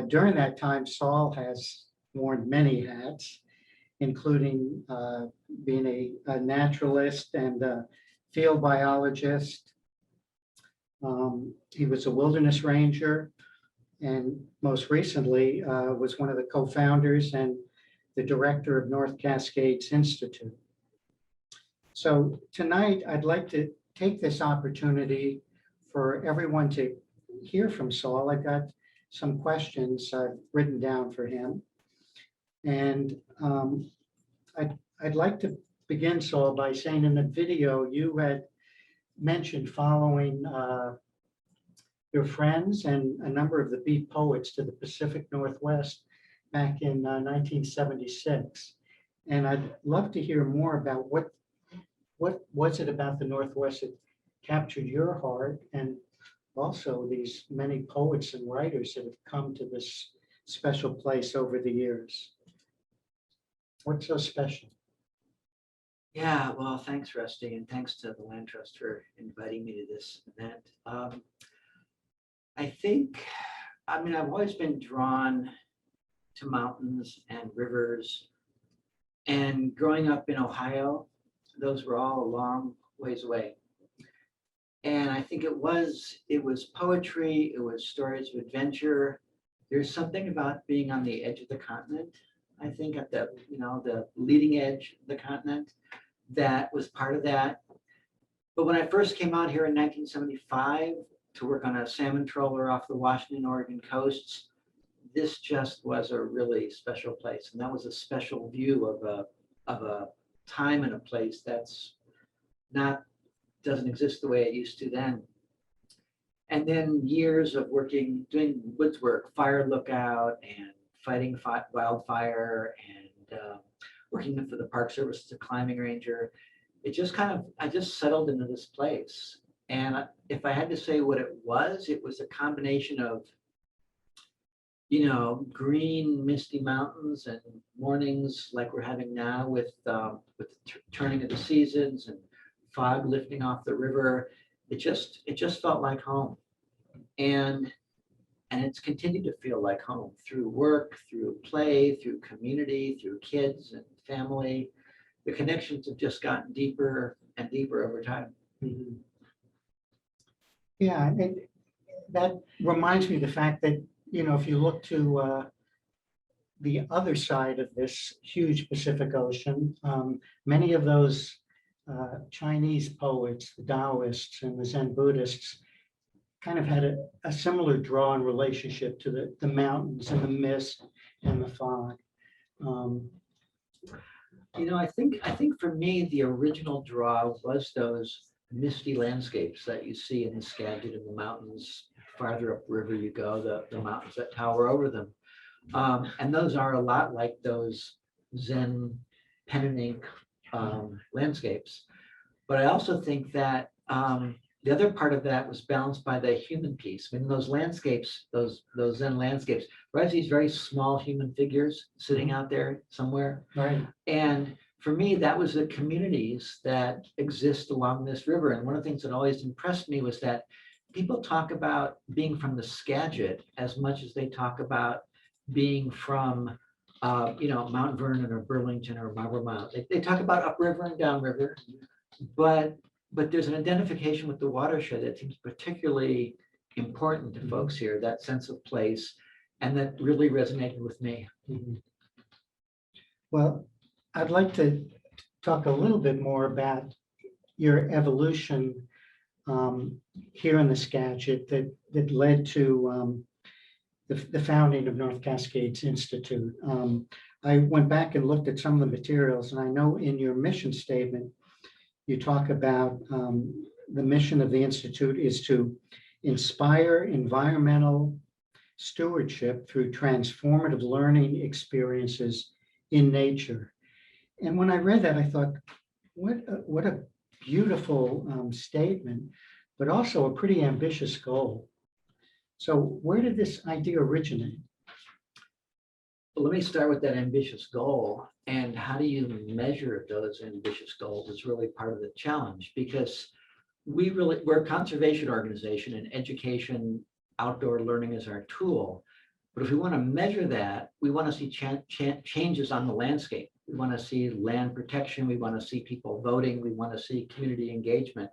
During that time, Saul has worn many hats, including being a naturalist and a field biologist. He was a wilderness ranger, and most recently was one of the co-founders and the director of North Cascades Institute. So tonight, I'd like to take this opportunity for everyone to hear from Saul. I've got some questions I've written down for him. And I'd like to begin, Saul, by saying in the video you had mentioned following your friends and a number of the beat poets to the Pacific Northwest back in 1976. And I'd love to hear more about what was it about the Northwest that captured your heart, and also these many poets and writers that have come to this special place over the years. What's so special? Yeah, well, thanks, Rusty, and thanks to the Land Trust for inviting me to this event. I think, I've always been drawn to mountains and rivers. And growing up in Ohio, those were all a long ways away. And I think it was poetry, it was stories of adventure. There's something about being on the edge of the continent, I think at the leading edge of the continent, that was part of that. But when I first came out here in 1975 to work on a salmon trawler off the Washington, Oregon coasts, this just was a really special place. And that was a special view of a time and a place that's doesn't exist the way it used to then. And then years of doing woods work, fire lookout and fighting wildfire and working for the Park Service as a climbing ranger. I just settled into this place. And if I had to say what it was a combination of, green, misty mountains and mornings like we're having now with the turning of the seasons and fog lifting off the river. It just felt like home. And it's continued to feel like home through work, through play, through community, through kids and family. The connections have just gotten deeper and deeper over time. Mm-hmm. Yeah, that reminds me of the fact that, if you look to the other side of this huge Pacific Ocean, many of those Chinese poets, the Taoists and the Zen Buddhists, kind of had a similar draw and relationship to the mountains and the mist and the fog. I think for me, the original draw was those misty landscapes that you see in the Skagit and the mountains. Farther upriver you go, the mountains that tower over them. And those are a lot like those Zen pen and ink landscapes. But I also think that the other part of that was balanced by the human piece. Those landscapes, those Zen landscapes, were these very small human figures sitting out there somewhere. Right. And for me, that was the communities that exist along this river. And one of the things that always impressed me was that people talk about being from the Skagit as much as they talk about being from, Mount Vernon or Burlington or Marble Mount. They talk about upriver and downriver, but there's an identification with the watershed that seems particularly important to folks here, that sense of place, and that really resonated with me. Mm-hmm. Well, I'd like to talk a little bit more about your evolution here in the Skagit that led to the founding of North Cascades Institute. I went back and looked at some of the materials, and I know in your mission statement, you talk about the mission of the Institute is to inspire environmental stewardship through transformative learning experiences in nature. And when I read that, I thought, what a beautiful statement, but also a pretty ambitious goal. So where did this idea originate? Well, let me start with that ambitious goal. And how do you measure those ambitious goals is really part of the challenge, because we're a conservation organization, and education, outdoor learning is our tool. But if we want to measure that, we want to see changes on the landscape. We want to see land protection. We want to see people voting. We want to see community engagement.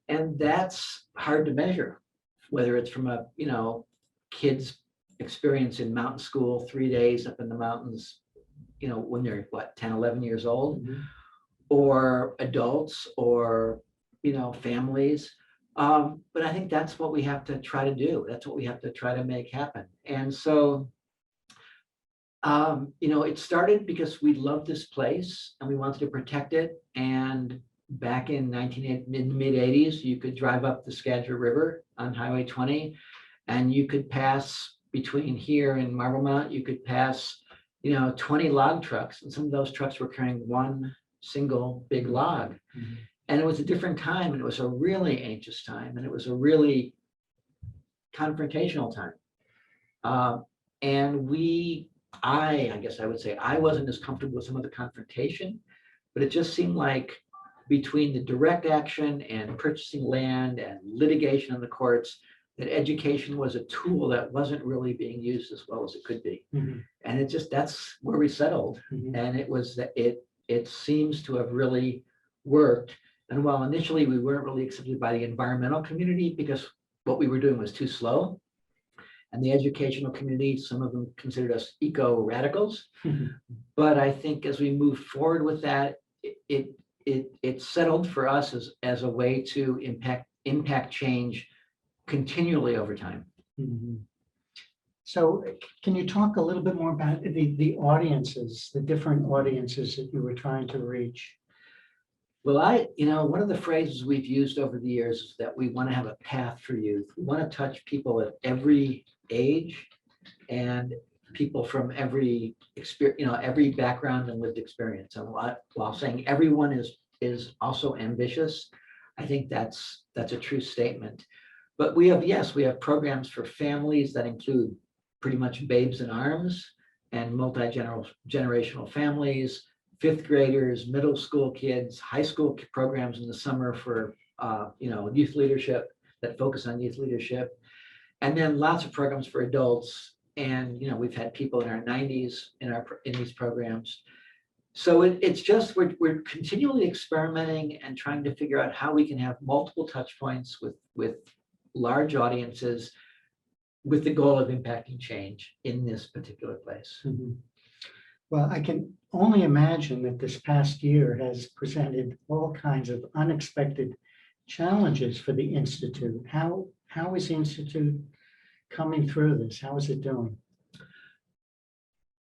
And that's hard to measure, whether it's from a, kids experience in mountain school, 3 days up in the mountains, when they're 10, 11 years old, or adults, or, families. But I think that's what we have to try to do. That's what we have to try to make happen. And so, it started because we loved this place and we wanted to protect it. And back in mid 80s, you could drive up the Skagit River on Highway 20, and you could pass between here and Marblemount, you could pass, 20 log trucks. And some of those trucks were carrying one single big log. And it was a different time, and it was a really anxious time, and it was a really confrontational time. And I guess I would say I wasn't as comfortable with some of the confrontation, but it just seemed like between the direct action and purchasing land and litigation in the courts, that education was a tool that wasn't really being used as well as it could be. And that's where we settled. And it seems to have really worked. And while initially we weren't really accepted by the environmental community because what we were doing was too slow, and the educational community, some of them considered us eco-radicals. But I think as we moved forward with that, it settled for us as a way to impact change continually over time. So can you talk a little bit more about the audiences, the different audiences that you were trying to reach? Well, one of the phrases we've used over the years is that we want to have a path for youth. We want to touch people at every age and people from every experience, every background and lived experience. And while saying everyone is also ambitious, I think that's a true statement. But we have programs for families that include pretty much babes in arms and multi-generational families, fifth graders, middle school kids, high school programs in the summer for youth leadership that focus on youth leadership, and then lots of programs for adults. And we've had people in our 90s in these programs. So it's just we're continually experimenting and trying to figure out how we can have multiple touch points with large audiences with the goal of impacting change in this particular place. Well, I can only imagine that this past year has presented all kinds of unexpected challenges for the Institute. How is the Institute coming through this? How is it doing?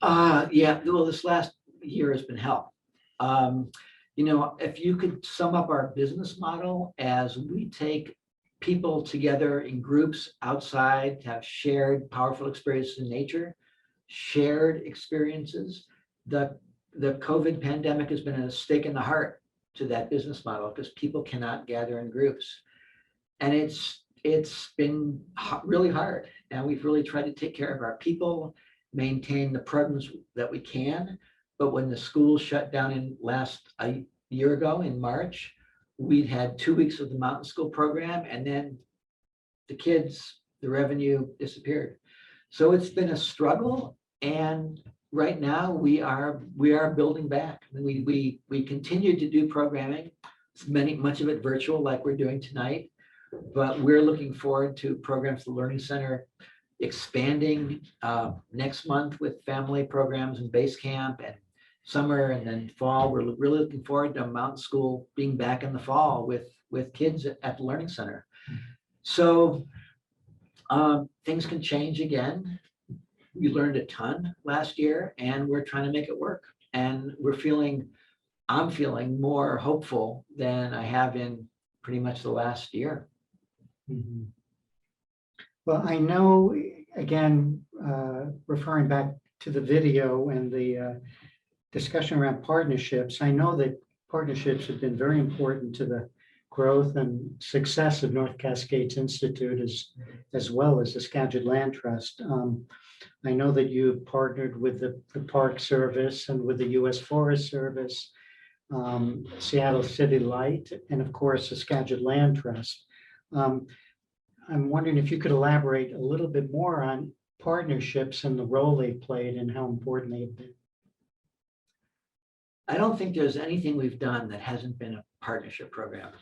Well, this last year has been hell. If you could sum up our business model as we take people together in groups outside to have shared powerful experiences in nature, shared experiences, the COVID pandemic has been a stake in the heart to that business model because people cannot gather in groups. And it's been really hard. And we've really tried to take care of our people, maintain the programs that we can. But when the schools shut down a year ago in March, we'd had 2 weeks of the mountain school program, and then the revenue disappeared. So it's been a struggle. And right now we are building back. We continue to do programming, much of it virtual like we're doing tonight, but we're looking forward to programs at the Learning Center expanding next month with family programs and base camp and summer and then fall. We're really looking forward to mountain school being back in the fall with kids at the Learning Center. So Things can change again. We learned a ton last year and we're trying to make it work. And I'm feeling more hopeful than I have in pretty much the last year. Mhm. Well, I know, again, referring back to the video and the discussion around partnerships, I know that partnerships have been very important to the growth and success of North Cascades Institute as well as the Skagit Land Trust. I know that you've partnered with the Park Service and with the U.S. Forest Service, Seattle City Light, and of course, the Skagit Land Trust. I'm wondering if you could elaborate a little bit more on partnerships and the role they played and how important they've been. I don't think there's anything we've done that hasn't been a partnership program.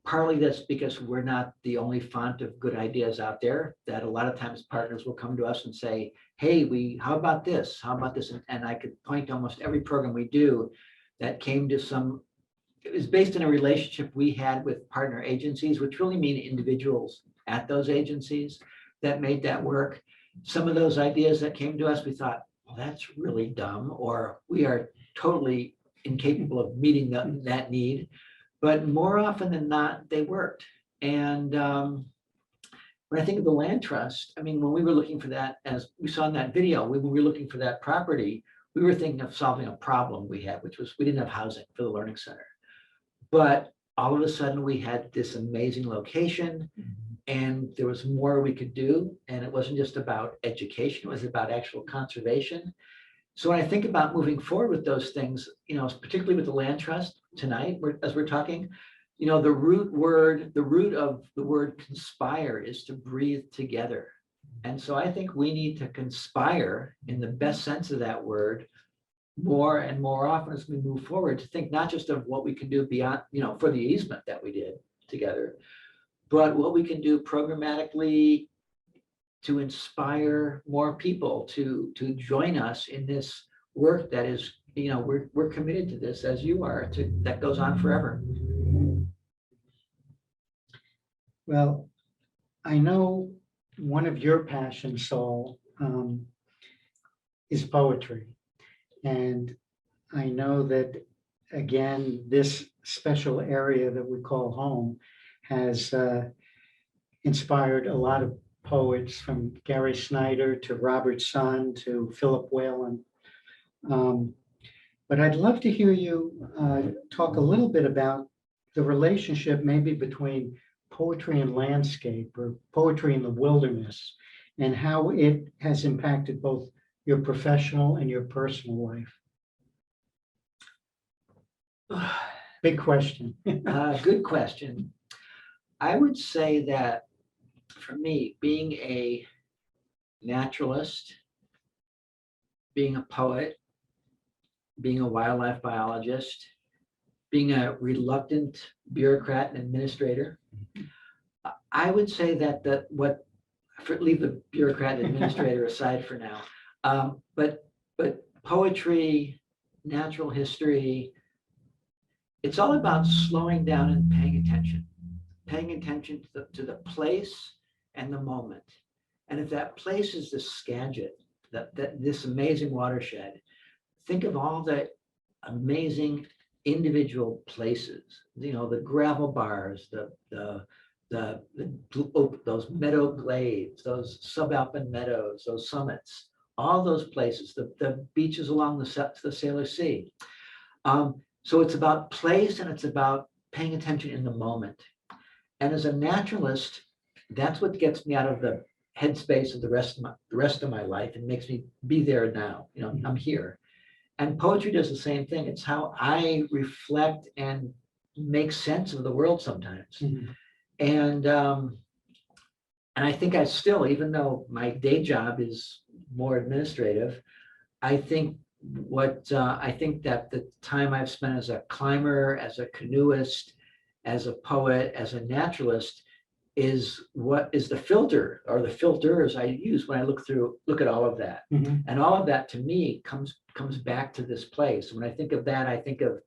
Partly that's because we're not the only font of good ideas out there, that a lot of times partners will come to us and say, hey, how about this? How about this? And I could point to almost every program we do that came to it was based on a relationship we had with partner agencies, which really mean individuals at those agencies that made that work. Some of those ideas that came to us, we thought, well, that's really dumb, or we are totally incapable of meeting that need. But more often than not, they worked. And when I think of the land trust, I mean, when we were looking for that, as we saw in that video, when we were looking for that property, we were thinking of solving a problem we had, which was we didn't have housing for the Learning Center. But all of a sudden we had this amazing location and there was more we could do. And it wasn't just about education, it was about actual conservation. So when I think about moving forward with those things, particularly with the land trust tonight, as we're talking, the root of the word conspire is to breathe together. And so I think we need to conspire in the best sense of that word more and more often as we move forward, to think not just of what we can do beyond, for the easement that we did together, but what we can do programmatically to inspire more people to join us in this work that is, we're committed to this as you are, that goes on forever. Well, I know one of your passions, Saul, is poetry. And I know that, again, this special area that we call home has inspired a lot of poets, from Gary Snyder to Robert Sun to Philip Whalen. But I'd love to hear you talk a little bit about the relationship maybe between poetry and landscape, or poetry in the wilderness, and how it has impacted both your professional and your personal life. Big question. Good question. I would say that for me, being a naturalist, being a poet, being a wildlife biologist, being a reluctant bureaucrat and administrator, I would say that leave the bureaucrat and administrator aside for now. But poetry, natural history, it's all about slowing down and paying attention to the place and the moment. And if that place is the Skagit, this amazing watershed, think of all the amazing individual places, the gravel bars, those meadow glades, those subalpine meadows, those summits, all those places, the beaches along the Sailor Sea. So it's about place and it's about paying attention in the moment. And as a naturalist, that's what gets me out of the headspace of the rest of my life and makes me be there now. I'm here. And poetry does the same thing. It's how I reflect and make sense of the world sometimes. Mm-hmm. And I think I still, even though my day job is more administrative, I think that the time I've spent as a climber, as a canoeist, as a poet, as a naturalist is what is the filter, or the filters I use when I look at all of that. Mm-hmm. And all of that to me comes back to this place. When I think of that, I think of,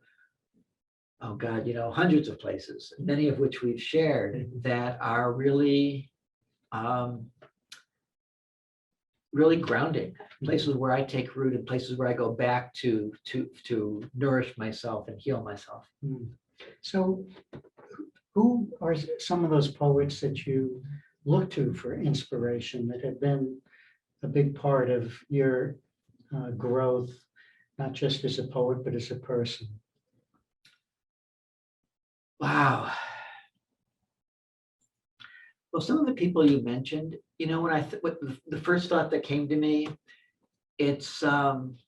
oh God, hundreds of places, many of which we've shared, that are really really grounding, places where I take root and places where I go back to nourish myself and heal myself. So who are some of those poets that you look to for inspiration that have been a big part of your growth, not just as a poet, but as a person? Wow. Well, some of the people you mentioned, you know, when what the first thought that came to me, it's one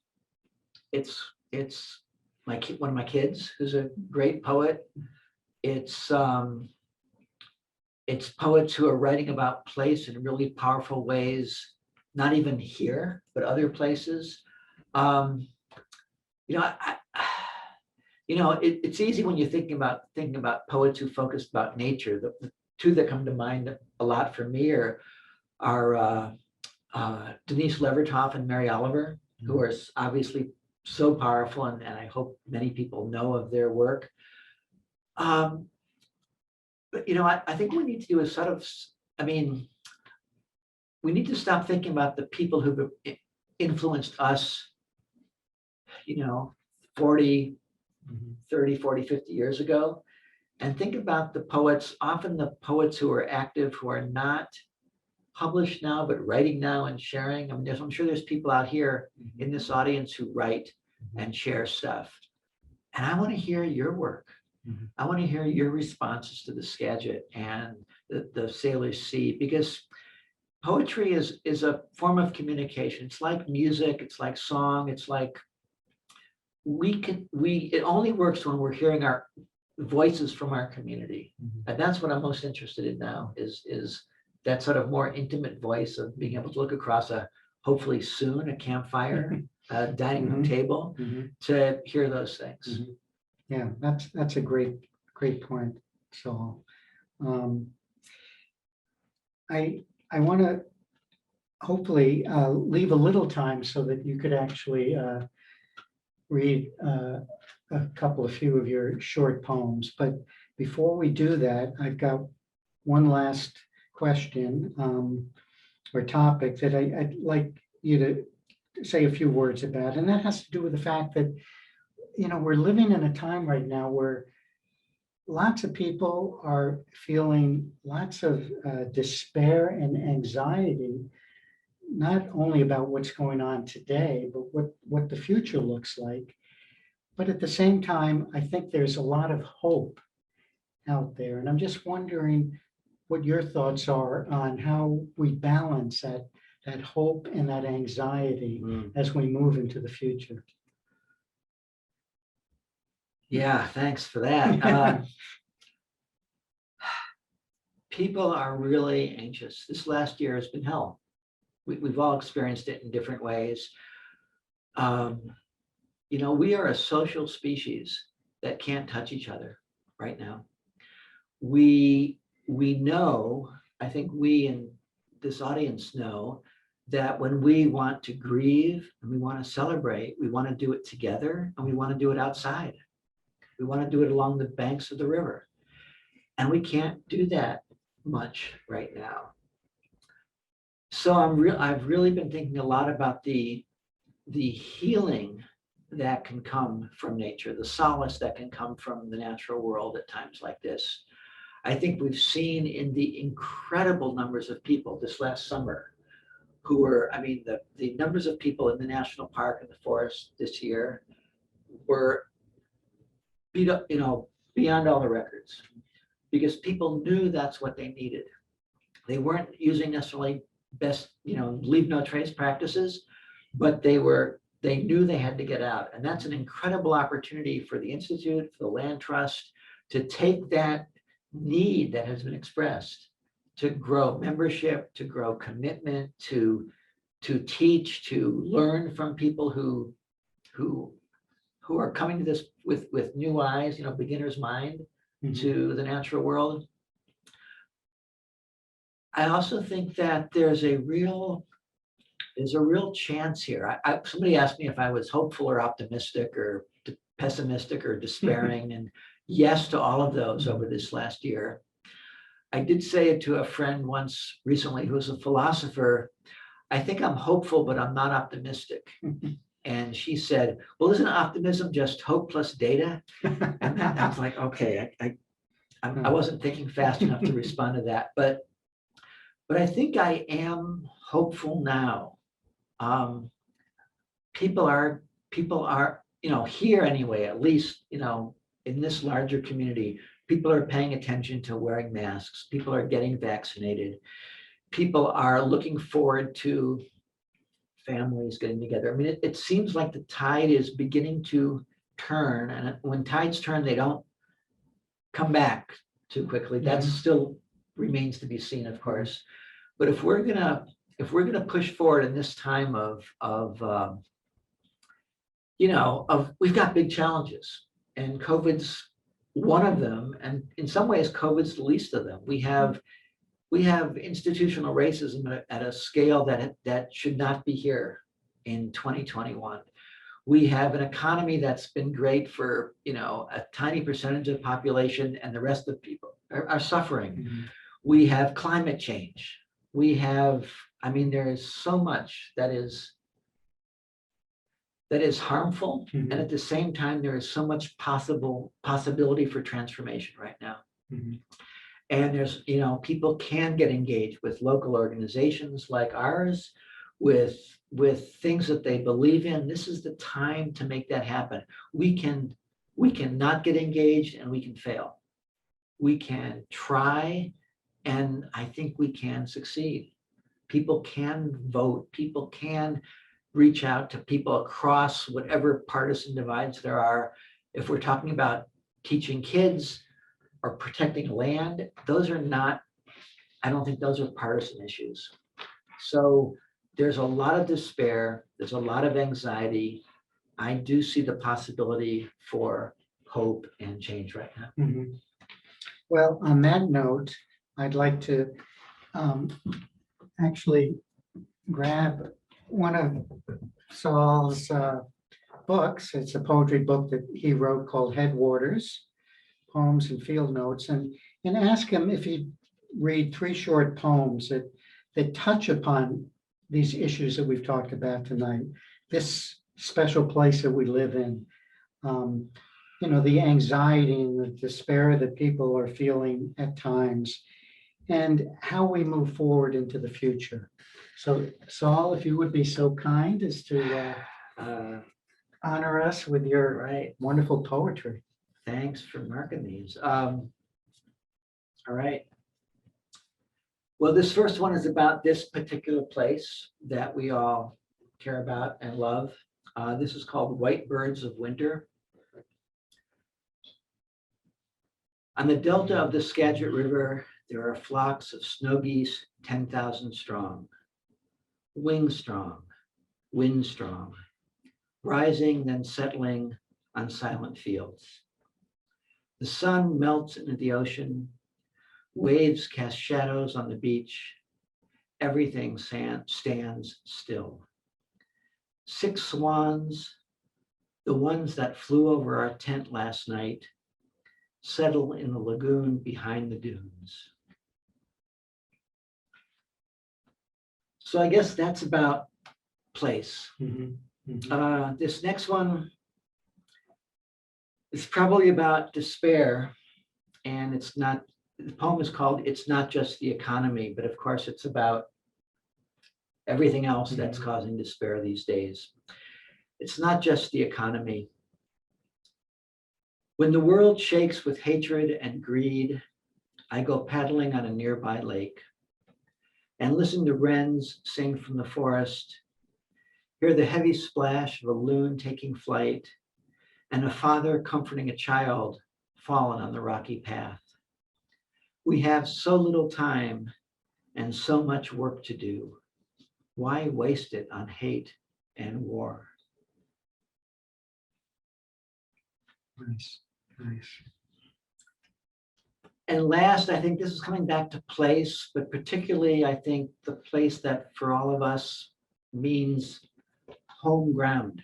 of my kids who's a great poet. It's poets who are writing about place in really powerful ways, not even here, but other places. You know, it's easy when you're thinking about poets who focus about nature. The two that come to mind a lot for me are Denise Levertov and Mary Oliver, who are obviously so powerful, and I hope many people know of their work. But you know, I think what we need to do is we need to stop thinking about the people who've influenced us, 40, 30, 40, 50 years ago, and think about the poets, often the poets who are active, who are not published now, but writing now and sharing. I mean, I'm sure there's people out here in this audience who write and share stuff. And I want to hear your work. I want to hear your responses to the Skagit and the Sailor's Sea, because poetry is a form of communication. It's like music, it's like song, it's like it only works when we're hearing our voices from our community. And that's what I'm most interested in now, is that sort of more intimate voice of being able to look across hopefully soon a campfire, a dining room table, to hear those things. Yeah, that's a great point, Saul. I want to hopefully leave a little time so that you could actually read a few of your short poems. But before we do that, I've got one last question or topic that I'd like you to say a few words about, and that has to do with the fact that we're living in a time right now where lots of people are feeling lots of despair and anxiety, not only about what's going on today, but what the future looks like. But at the same time, I think there's a lot of hope out there. And I'm just wondering what your thoughts are on how we balance that hope and that anxiety as we move into the future. Yeah, thanks for that. People are really anxious. This last year has been hell. We've all experienced it in different ways. We are a social species that can't touch each other right now. We know, I think we in this audience know, that when we want to grieve and we want to celebrate, we want to do it together and we want to do it outside. We want to do it along the banks of the river. And we can't do that much right now. So I've really been thinking a lot about the healing that can come from nature, the solace that can come from the natural world at times like this. I think we've seen in the incredible numbers of people this last summer who were, the numbers of people in the national park and the forest this year were beat up, beyond all the records, because people knew that's what they needed. They weren't using necessarily best, leave no trace practices, but they knew they had to get out. And that's an incredible opportunity for the Institute, for the Land Trust, to take that need that has been expressed, to grow membership, to grow commitment, to teach, to learn from people who are coming to this with new eyes, beginner's mind to the natural world. I also think that there's a real chance here. Somebody asked me if I was hopeful or optimistic or pessimistic or despairing, and yes to all of those over this last year. I did say it to a friend once recently who's a philosopher. I think I'm hopeful, but I'm not optimistic. And she said, well, isn't optimism just hope plus data? And I was like, okay, I wasn't thinking fast enough to respond to that, but I think I am hopeful now. People are, here anyway, at least, in this larger community, people are paying attention to wearing masks. People are getting vaccinated. People are looking forward to families getting together. I mean, it seems like the tide is beginning to turn, and when tides turn, they don't come back too quickly. That still remains to be seen, of course. But if we're gonna push forward in this time of we've got big challenges, and COVID's one of them, and in some ways, COVID's the least of them. We have institutional racism at a scale that should not be here in 2021. We have an economy that's been great for a tiny percentage of the population, and the rest of people are suffering. We have climate change. We have, there is so much that is harmful, and at the same time, there is so much possibility for transformation right now. And there's, people can get engaged with local organizations like ours, with things that they believe in. This is the time to make that happen. We can not get engaged, and we can fail. We can try, and I think we can succeed. People can vote. People can reach out to people across whatever partisan divides there are. If we're talking about teaching kids or protecting land, I don't think those are partisan issues. So there's a lot of despair. There's a lot of anxiety. I do see the possibility for hope and change right now. Well, on that note, I'd like to actually grab one of Saul's books. It's a poetry book that he wrote called Headwaters, Poems and Field Notes, and ask him if he'd read 3 short poems that touch upon these issues that we've talked about tonight, this special place that we live in, the anxiety and the despair that people are feeling at times, and how we move forward into the future. So, Saul, if you would be so kind as to honor us with your wonderful poetry. Thanks for marking these. All right. Well, this first one is about this particular place that we all care about and love. This is called White Birds of Winter. On the delta of the Skagit River, there are flocks of snow geese, 10,000 strong, wing strong, wind strong, rising then settling on silent fields. The sun melts into the ocean, waves cast shadows on the beach, everything stands still. 6 swans, the ones that flew over our tent last night, settle in the lagoon behind the dunes. So I guess that's about place. This next one is probably about despair, and the poem is called It's Not Just the Economy, but of course it's about everything else that's causing despair these days. It's not just the economy. When the world shakes with hatred and greed, I go paddling on a nearby lake and listen to wrens sing from the forest, hear the heavy splash of a loon taking flight, and a father comforting a child fallen on the rocky path. We have so little time and so much work to do. Why waste it on hate and war? Nice. And last, I think this is coming back to place, but particularly I think the place that for all of us means home ground.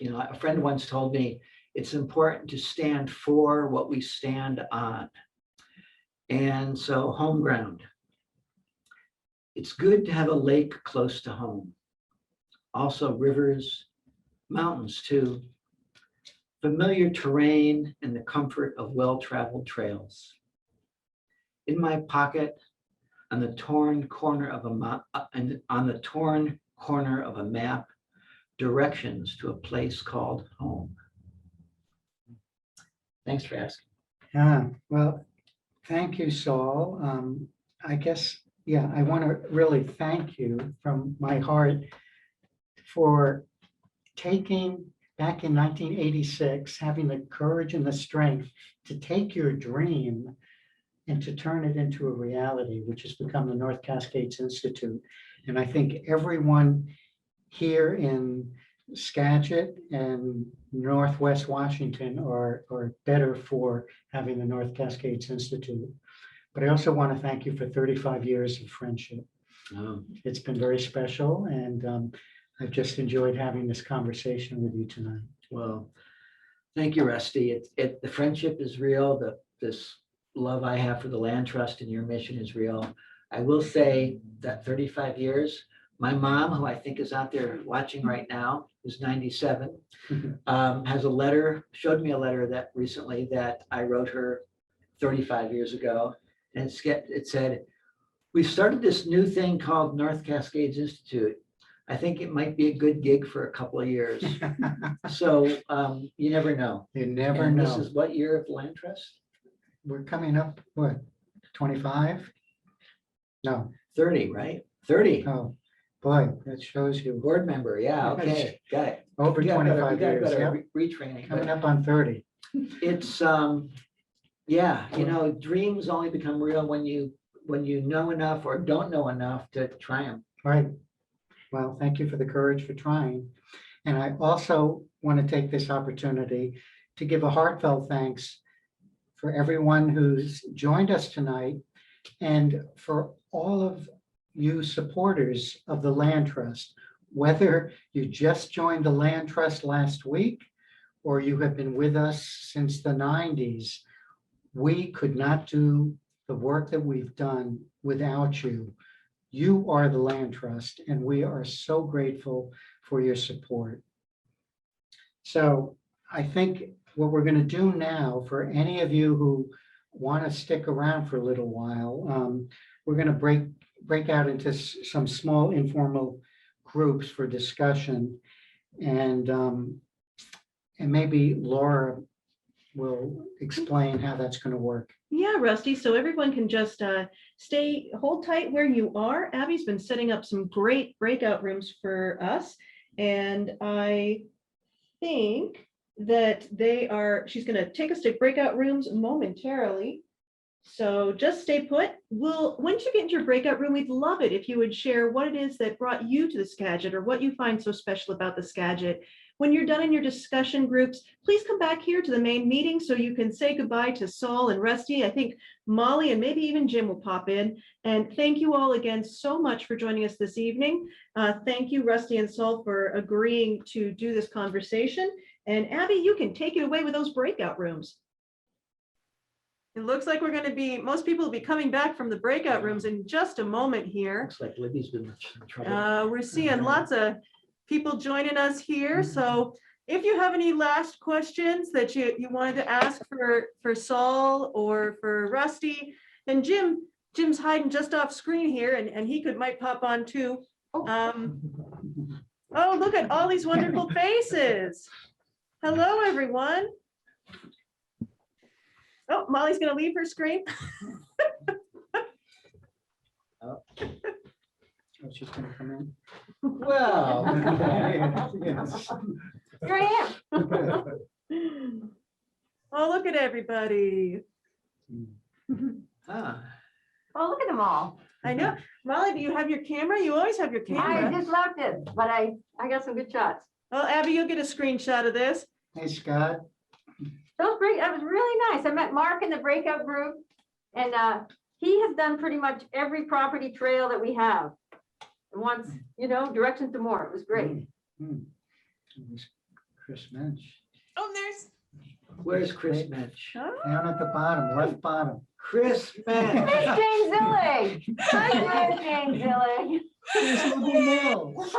A friend once told me it's important to stand for what we stand on. And so home ground. It's good to have a lake close to home. Also rivers, mountains too. Familiar terrain and the comfort of well-traveled trails. In my pocket, on the torn corner of a map, directions to a place called home. Thanks for asking. Yeah, well, thank you, Saul. I guess, yeah, I want to really thank you from my heart for taking, back in 1986, having the courage and the strength to take your dream and to turn it into a reality, which has become the North Cascades Institute. And I think everyone here in Skagit and Northwest Washington are better for having the North Cascades Institute. But I also want to thank you for 35 years of friendship. It's been very special, and I've just enjoyed having this conversation with you tonight. Well, thank you, Rusty. The friendship is real. This love I have for the land trust and your mission is real. I will say that 35 years, my mom, who I think is out there watching right now, who's 97, has a letter, showed me a letter that recently that I wrote her 35 years ago. And it said, "We've started this new thing called North Cascades Institute. I think it might be a good gig for a couple of years." So you never know. You never And know. this is what year of the land trust? We're coming up, what, 25? No, 30, right? 30. oh, boy, that shows you. Board member, yeah, okay, got it. Over We got 25 better years, yeah. retraining. Coming but up on 30. It's, yeah, dreams only become real when you know enough or don't know enough to try them. Right. Well, thank you for the courage for trying. And I also want to take this opportunity to give a heartfelt thanks for everyone who's joined us tonight and for all of you supporters of the Land Trust, whether you just joined the Land Trust last week or you have been with us since the 90s. We could not do the work that we've done without you. You are the Land Trust, and we are so grateful for your support. So I think what we're going to do now, for any of you who want to stick around for a little while, we're going to break out into some small informal groups for discussion, and maybe Laura will explain how that's going to work. Yeah, Rusty. So everyone can just hold tight where you are. Abby's been setting up some great breakout rooms for us. And I think that she's going to take us to breakout rooms momentarily. So just stay put. Once you get into your breakout room, we'd love it if you would share what it is that brought you to the Skagit or what you find so special about the Skagit. When you're done in your discussion groups, please come back here to the main meeting so you can say goodbye to Saul and Rusty. I think Molly and maybe even Jim will pop in. And thank you all again so much for joining us this evening. Thank you, Rusty and Saul, for agreeing to do this conversation. And Abby, you can take it away with those breakout rooms. It looks like most people will be coming back from the breakout rooms in just a moment here. Looks like Libby's been in trouble. We're seeing lots of people joining us here. So if you have any last questions that you wanted to ask for Saul or for Rusty, and Jim's hiding just off screen here, and he might pop on too. Oh, look at all these wonderful faces. Hello, everyone. Oh, Molly's gonna leave her screen. Oh, she's going to come in. Well, Yes. Here I am. Oh, look at everybody. ah, Oh, look at them all. I know. Molly, do you have your camera? You always have your I camera. just left it, but I got some good shots. Well, Abby, you'll get a screenshot of this. Hey, Scott. That was really nice. I met Mark in the breakout group, and he has done pretty much every property trail that we have. And wants, directions to more. It was great. It was Chris Mensch. Oh, there's Where's Chris Mensch? Down at the bottom, left bottom. Chris There's Mensch. James Zillig. There's James Zillig. There's Little Mills.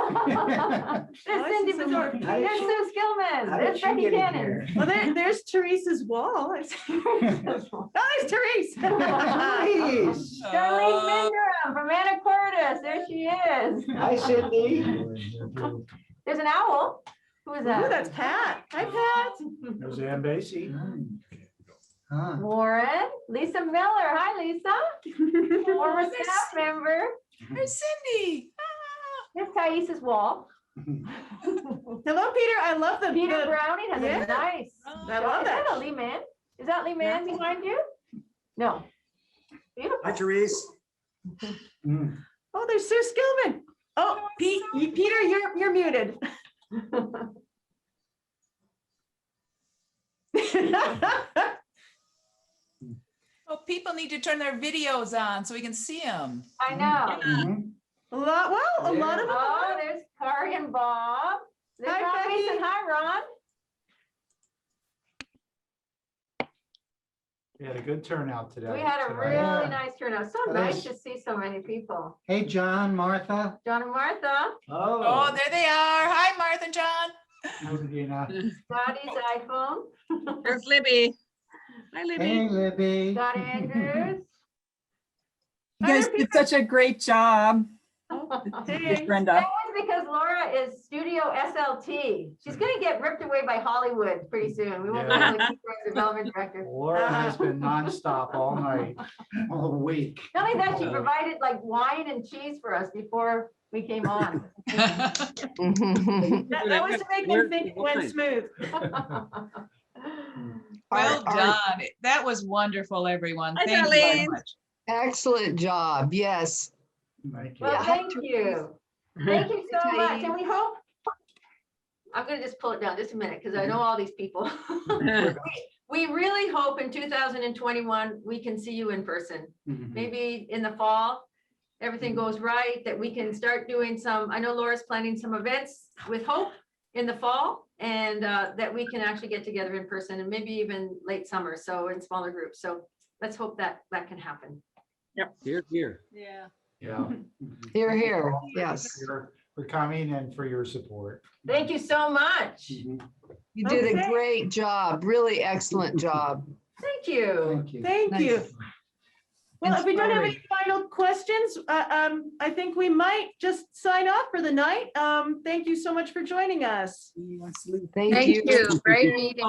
There's Cindy Bazor. How did There's she- Sue Skillman. How did There's she Becky get in Cannon. here? Well, there's Teresa's wall. Oh, there's Therese. Nice. Darlene Minderum from Anacortes. There she is. Hi, Cindy. There's an owl. Who is Ooh, that? that's Pat. Hi, Pat. There's Ann Basie. Huh. Warren, Lisa Miller. Hi, Lisa. Former staff member. There's Cindy. There's Thaisa's wall. Hello, Peter. I love the. Peter the- Browning has Yeah. a nice. I love Is that that. a Lee Man? Is that Lee Man behind you? No. Beautiful. Hi, Therese. Mm. Oh, there's Sue Skillman. Oh, Peter, you're muted. Oh, people need to turn their videos on so we can see them. I know. Mhm. A lot of them. Oh, there's Kari and Bob. There's Hi, Ron Becky. Mason. Hi, Ron. We had a good turnout today. We had a today. really nice turnout. So That nice is- to see so many people. Hey, John, Martha. John and Martha, Oh, there they are. Hi, Martha and John. Libby. Dottie's iPhone, There's Libby. Hi, Libby. Hey, Libby. Dottie Andrews. You guys did such a great job. Hey. Brenda. That was because Laura is Studio SLT. She's gonna get ripped away by Hollywood pretty soon. We won't be able to keep her as development director. Laura has been nonstop all night, all week. Not only that, she provided like wine and cheese for us before we came on. That was to make them think it went smooth. Well done. That was wonderful, everyone. Hi, Thank you very Darlene. much. Excellent job, yes. Thank you. Well, thank you. Thank you so Hi. much. And we hope, I'm gonna just pull it down just a minute because I know all these people. We really hope in 2021, we can see you in person. Mhm. Maybe in the fall, everything goes right, that we can start doing some, I know Laura's planning some events with Hope in the fall, and that we can actually get together in person and maybe even late summer, so in smaller groups. So let's hope that that can happen. Here, here. Yeah. Yeah. Here, here, yes. For coming and for your support. Thank you so much. Mhm. You did a Okay. great job, really excellent job. Thank you. Thank you. Thank you. Nice. Well, if we don't have any final questions, I think we might just sign off for the night. Thank you so much for joining us. Thank you. Great meeting.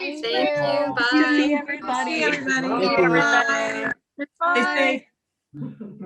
Thank you. Bye. See everybody. See everybody. Bye. Bye. Stay safe.